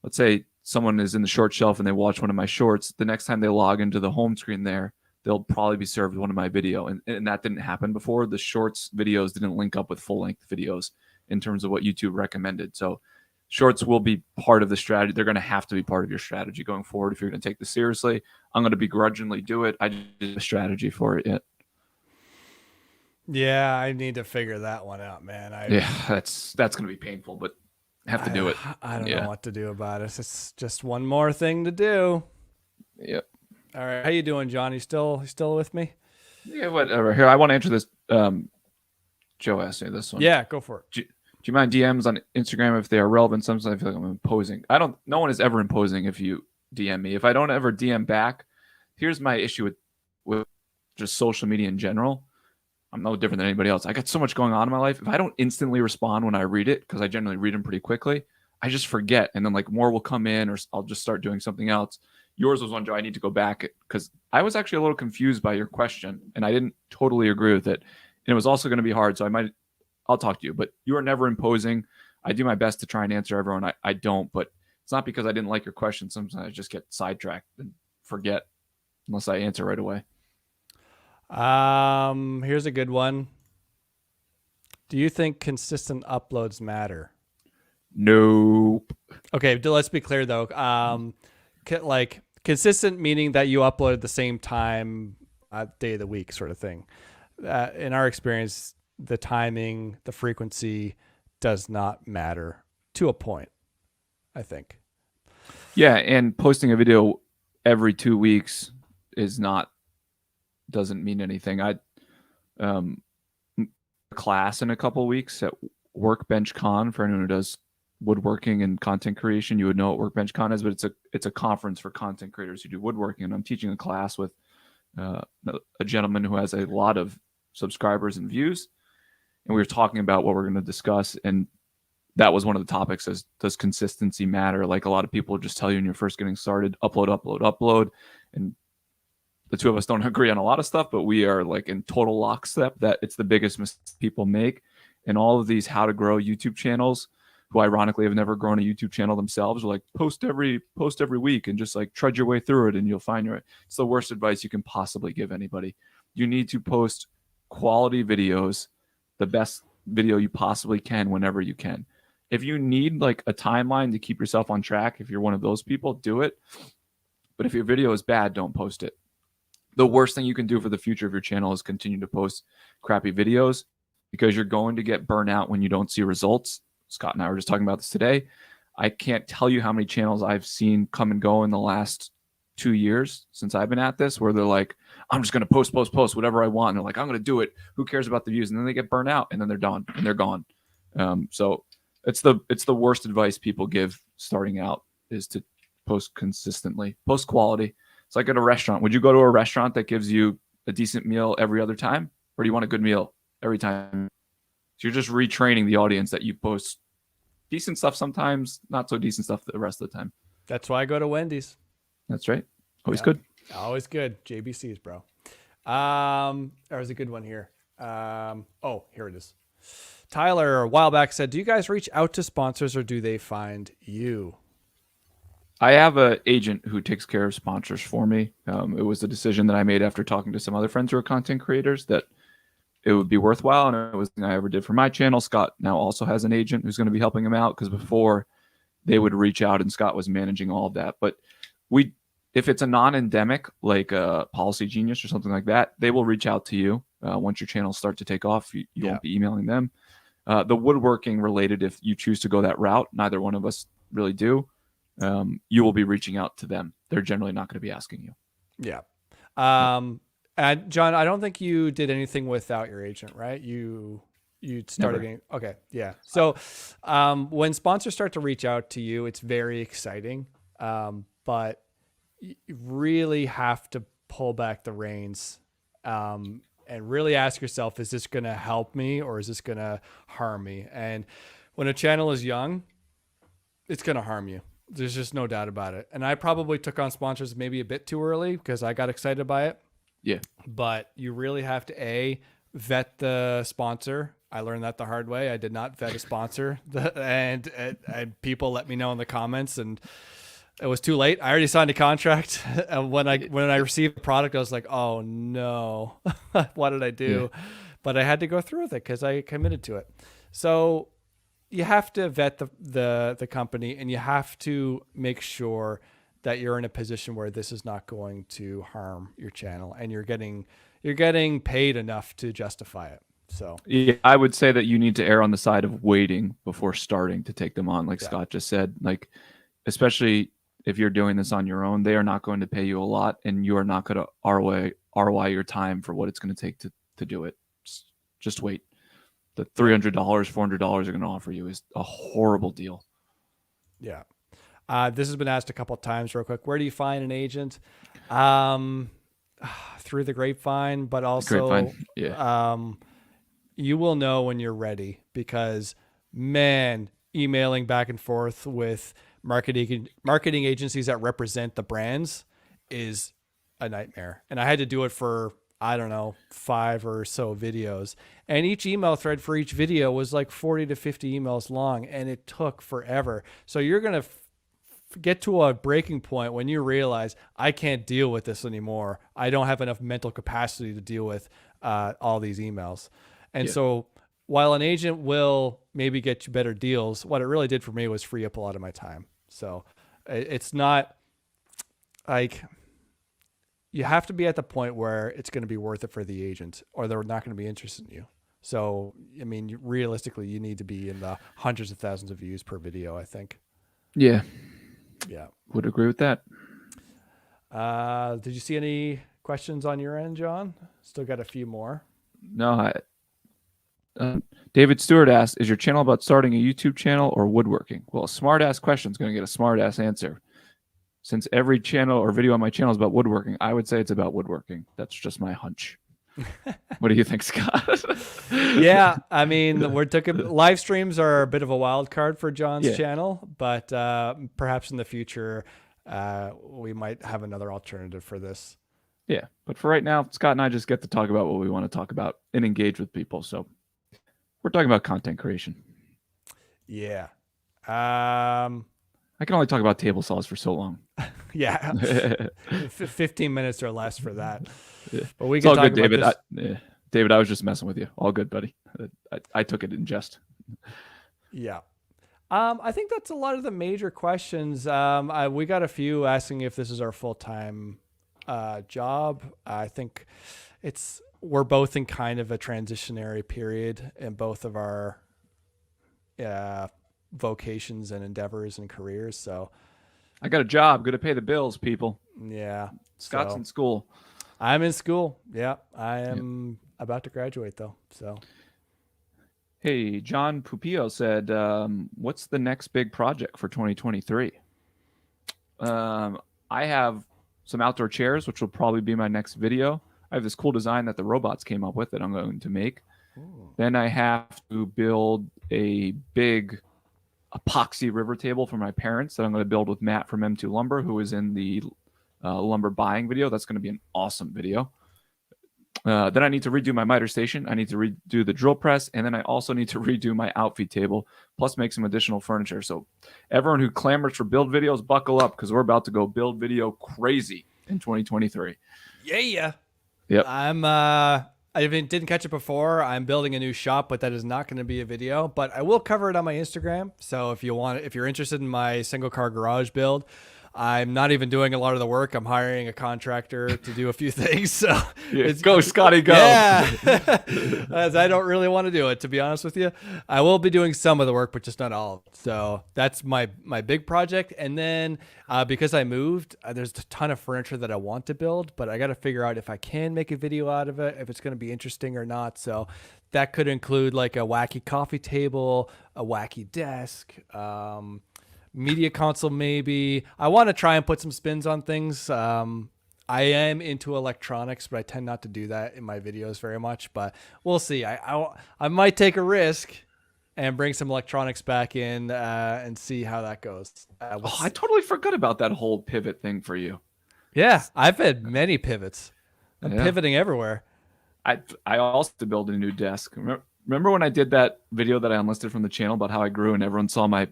let's say someone is in the short shelf and they watch one of my shorts, the next time they log into the home screen there, they'll probably be served one of my video. And that didn't happen before. The shorts videos didn't link up with full length videos in terms of what YouTube recommended. So shorts will be part of the strategy. They're going to have to be part of your strategy going forward. If you're going to take this seriously, I'm going to begrudgingly do it. I just did a strategy for it yet.
Yeah, I need to figure that one out, man.
Yeah, that's going to be painful, but I have to do it.
I don't know what to do about it. It's just one more thing to do.
Yep.
All right. How you doing, John? You still with me?
Yeah, whatever. Here, I want to answer this. Joe asked me this one.
Yeah, go for it.
Do you mind DMs on Instagram if they are relevant? Sometimes I feel like I'm imposing. No one is ever imposing if you DM me. If I don't ever DM back, here's my issue with just social media in general. I'm no different than anybody else. I got so much going on in my life. If I don't instantly respond when I read it, because I generally read them pretty quickly, I just forget. And then like more will come in, or I'll just start doing something else. Yours was one, Joe. I need to go back because I was actually a little confused by your question and I didn't totally agree with it. And it was also going to be hard. So I'll talk to you, but you are never imposing. I do my best to try and answer everyone. I don't, but it's not because I didn't like your question. Sometimes I just get sidetracked and forget unless I answer right away.
Here's a good one. Do you think consistent uploads matter?
Nope.
Okay, let's be clear though. Like consistent meaning that you upload at the same time, day of the week, sort of thing. In our experience, the timing, the frequency does not matter to a point, I think.
Yeah, and posting a video every 2 weeks doesn't mean anything. I class in a couple weeks at Workbench Con. For anyone who does woodworking and content creation, you would know what Workbench Con is, but it's a conference for content creators who do woodworking. And I'm teaching a class with a gentleman who has a lot of subscribers and views, and we were talking about what we're going to discuss, and that was one of the topics: is does consistency matter? Like a lot of people just tell you when you're first getting started, upload, and the two of us don't agree on a lot of stuff, but we are like in total lockstep that it's the biggest mistake people make. And all of these how to grow YouTube channels, who ironically have never grown a YouTube channel themselves, are like post every week and just like trudge your way through it and you'll find it's the worst advice you can possibly give anybody. You need to post quality videos, the best video you possibly can whenever you can. If you need like a timeline to keep yourself on track, if you're one of those people, do it. But if your video is bad, don't post it. The worst thing you can do for the future of your channel is continue to post crappy videos, because you're going to get burnout when you don't see results. Scott and I were just talking about this today. I can't tell you how many channels I've seen come and go in the last 2 years since I've been at this, where they're like, I'm just going to post whatever I want. And they're like, I'm going to do it. Who cares about the views? And then they get burnt out and then they're done and they're gone. So it's the worst advice people give starting out, is to post consistently, post quality. It's like at a restaurant. Would you go to a restaurant that gives you a decent meal every other time? Or do you want a good meal every time? So you're just retraining the audience that you post decent stuff sometimes, not so decent stuff the rest of the time.
That's why I go to Wendy's.
That's right. Always good.
Always good. JBC's, bro. There's a good one here. Here it is. Tyler a while back said, do you guys reach out to sponsors or do they find you?
I have an agent who takes care of sponsors for me. It was a decision that I made after talking to some other friends who are content creators that it would be worthwhile, and it was the thing I ever did for my channel. Scott now also has an agent who's going to be helping him out, because before they would reach out and Scott was managing all of that. But if it's a non-endemic like Policy Genius or something like that, they will reach out to you once your channels start to take off. You won't be emailing them. The woodworking related, if you choose to go that route, neither one of us really do. You will be reaching out to them. They're generally not going to be asking you.
Yeah. And John, I don't think you did anything without your agent, right? You started getting, okay. Yeah. So, when sponsors start to reach out to you, it's very exciting. But you really have to pull back the reins, and really ask yourself, is this going to help me or is this going to harm me? And when a channel is young, it's going to harm you. There's just no doubt about it. And I probably took on sponsors maybe a bit too early because I got excited by it.
Yeah.
But you really have to vet the sponsor. I learned that the hard way. I did not vet a sponsor, and people let me know in the comments, and it was too late. I already signed a contract. And when I received the product, I was like, oh no, what did I do? Yeah. But I had to go through with it because I committed to it. So you have to vet the company, and you have to make sure that you're in a position where this is not going to harm your channel, and you're getting paid enough to justify it. So
yeah, I would say that you need to err on the side of waiting before starting to take them on. Like Scott just said, like, especially if you're doing this on your own, they are not going to pay you a lot, and you are not going to ROI your time for what it's going to take to do it. Just wait. The $300, $400 they're going to offer you is a horrible deal.
Yeah. This has been asked a couple of times real quick. Where do you find an agent? Through the grapevine, but also you will know when you're ready, because man, emailing back and forth with marketing agencies that represent the brands is a nightmare. And I had to do it for, I don't know, 5 or so videos. And each email thread for each video was like 40 to 50 emails long, and it took forever. So you're going to get to a breaking point when you realize, I can't deal with this anymore. I don't have enough mental capacity to deal with all these emails. And so while an agent will maybe get you better deals, what it really did for me was free up a lot of my time. So it's not like, you have to be at the point where it's going to be worth it for the agent, or they're not going to be interested in you. So, I mean, realistically, you need to be in the hundreds of thousands of views per video, I think.
Yeah.
Yeah.
Would agree with that.
Did you see any questions on your end, John? Still got a few more.
No, David Stewart asked, is your channel about starting a YouTube channel or woodworking? Well, a smart ass question is going to get a smart ass answer. Since every channel or video on my channel is about woodworking, I would say it's about woodworking. That's just my hunch. What do you think, Scott?
Yeah, I mean, live streams are a bit of a wild card for John's channel, but perhaps in the future, we might have another alternative for this.
Yeah, but for right now, Scott and I just get to talk about what we want to talk about and engage with people. So we're talking about content creation.
Yeah.
I can only talk about table saws for so long.
Yeah. 15 minutes or less for that. But we
it's
can
all
talk
good,
about
David. David, I was just messing with you. All good, buddy. I took it in jest.
Yeah. I think that's a lot of the major questions. We got a few asking if this is our full-time job. I think we're both in kind of a transitionary period in both of our vocations and endeavors and careers. So
I got a job, going to pay the bills, people.
Yeah.
Scott's in school.
I'm in school. Yeah. I am about to graduate though. So
hey, John Pupillo said, what's the next big project for 2023? I have some outdoor chairs, which will probably be my next video. I have this cool design that the robots came up with that I'm going to make. Ooh. Then I have to build a big epoxy river table for my parents that I'm going to build with Matt from M2 Lumber, who is in the lumber buying video. That's going to be an awesome video. Then I need to redo my miter station. I need to redo the drill press. And then I also need to redo my outfeed table, plus make some additional furniture. So everyone who clamors for build videos, buckle up, because we're about to go build video crazy in 2023.
Yeah.
Yep.
I didn't catch it before. I'm building a new shop, but that is not going to be a video. But I will cover it on my Instagram. So if you're interested in my single car garage build, I'm not even doing a lot of the work. I'm hiring a contractor to do a few things. So
go, Scotty, go.
Yeah, as I don't really want to do it, to be honest with you. I will be doing some of the work, but just not all. So that's my big project. And then because I moved, there's a ton of furniture that I want to build, but I got to figure out if I can make a video out of it, if it's going to be interesting or not. So that could include like a wacky coffee table, a wacky desk, media console maybe. I want to try and put some spins on things. I am into electronics, but I tend not to do that in my videos very much. But we'll see. I might take a risk and bring some electronics back in and see how that goes.
I totally forgot about that whole pivot thing for you.
Yeah, I've had many pivots. I'm pivoting everywhere.
I also had to build a new desk. Remember when I did that video that I unlisted from the channel about how I grew and everyone saw my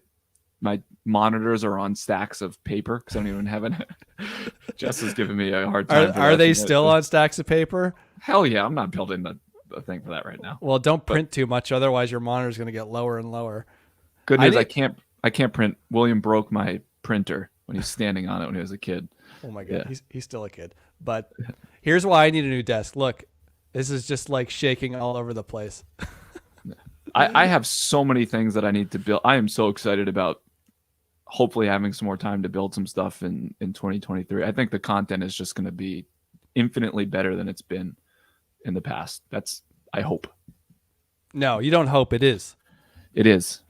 monitors are on stacks of paper because I don't even have it. Jess is giving me a hard time.
Are they still on stacks of paper?
Hell yeah, I'm not building the thing for that right now.
Well, don't print too much, otherwise your monitor is going to get lower and lower.
Good news, I can't print. William broke my printer when he was standing on it when he was a kid.
Oh my god, yeah. He's still a kid. But here's why I need a new desk. Look, this is just like shaking all over the place.
I have so many things that I need to build. I am so excited about hopefully having some more time to build some stuff in 2023. I think the content is just going to be infinitely better than it's been in the past. I hope.
No, you don't hope. It is.
It is.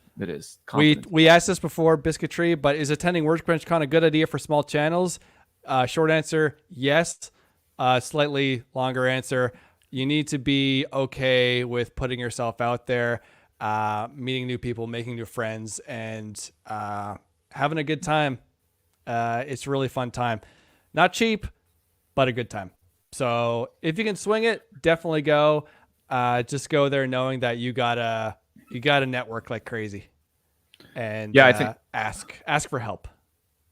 We asked this before, Biscuitry, but is attending WorkbenchCon a good idea for small channels? Short answer, yes. Slightly longer answer, you need to be okay with putting yourself out there, meeting new people, making new friends, and having a good time. It's a really fun time. Not cheap, but a good time. So if you can swing it, definitely go. Just go there knowing that you gotta network like crazy. And
I think
ask for help.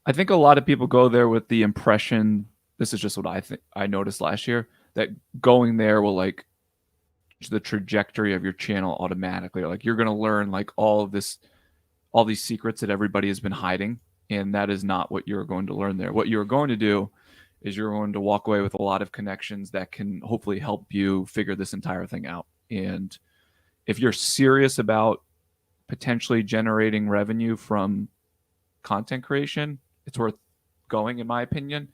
I think a lot of people go there with the impression, this is just what I noticed last year, that going there will like the trajectory of your channel automatically. Like you're gonna learn like all these secrets that everybody has been hiding, and that is not what you're going to learn there. What you're going to do is you're going to walk away with a lot of connections that can hopefully help you figure this entire thing out. And if you're serious about potentially generating revenue from content creation, it's worth going, in my opinion.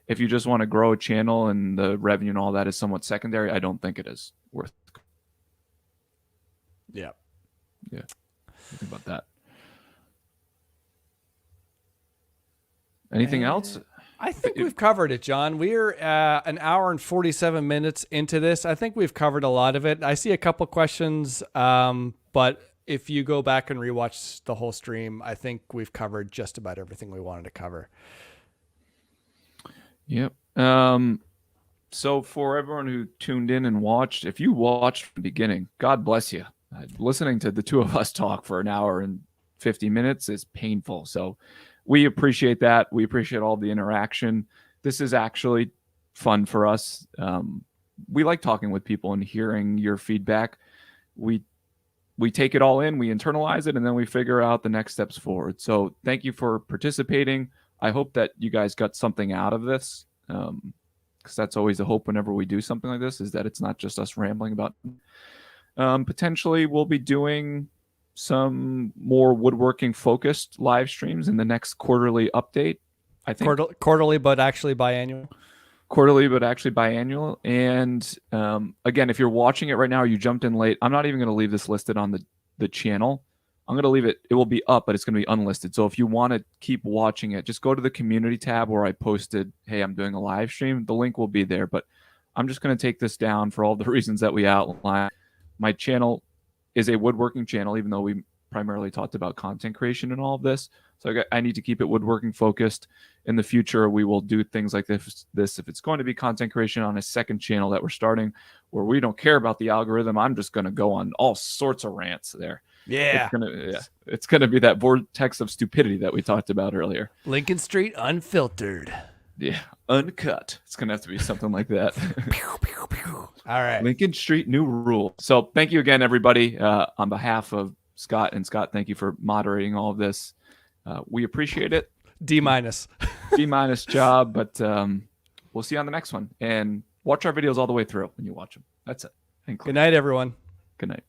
If you just want to grow a channel and the revenue and all that is somewhat secondary, I don't think it is worth.
Yeah.
Think about that. Anything else?
I think we've covered it, John. We're an hour and 47 minutes into this. I think we've covered a lot of it. I see a couple questions, but if you go back and rewatch the whole stream, I think we've covered just about everything we wanted to cover.
Yep. So for everyone who tuned in and watched, if you watched from the beginning, God bless you. Listening to the two of us talk for an hour and 50 minutes is painful. So we appreciate that. We appreciate all the interaction. This is actually fun for us. We like talking with people and hearing your feedback. We take it all in, we internalize it, and then we figure out the next steps forward. So thank you for participating. I hope that you guys got something out of this, because that's always the hope whenever we do something like this, is that it's not just us rambling about. Potentially, we'll be doing some more woodworking focused live streams in the next quarterly update. I think
quarterly, but actually biannual.
Quarterly, but actually biannual. And again, if you're watching it right now or you jumped in late, I'm not even going to leave this listed on the channel. I'm going to leave it. It will be up, but it's going to be unlisted. So if you want to keep watching it, just go to the community tab where I posted, hey, I'm doing a live stream. The link will be there, but I'm just going to take this down for all the reasons that we outlined. My channel is a woodworking channel, even though we primarily talked about content creation and all of this. So I need to keep it woodworking focused. In the future, we will do things like this. If it's going to be content creation on a second channel that we're starting, where we don't care about the algorithm. I'm just going to go on all sorts of rants there.
Yeah.
It's gonna be that vortex of stupidity that we talked about earlier.
Lincoln Street Unfiltered.
Yeah, uncut. It's gonna have to be something like that.
All right.
Lincoln Street new rule. So thank you again, everybody, on behalf of Scott. And Scott, thank you for moderating all of this. We appreciate it.
D-.
D- job, but we'll see you on the next one. And watch our videos all the way through when you watch them. That's it.
Good night, everyone.
Good night.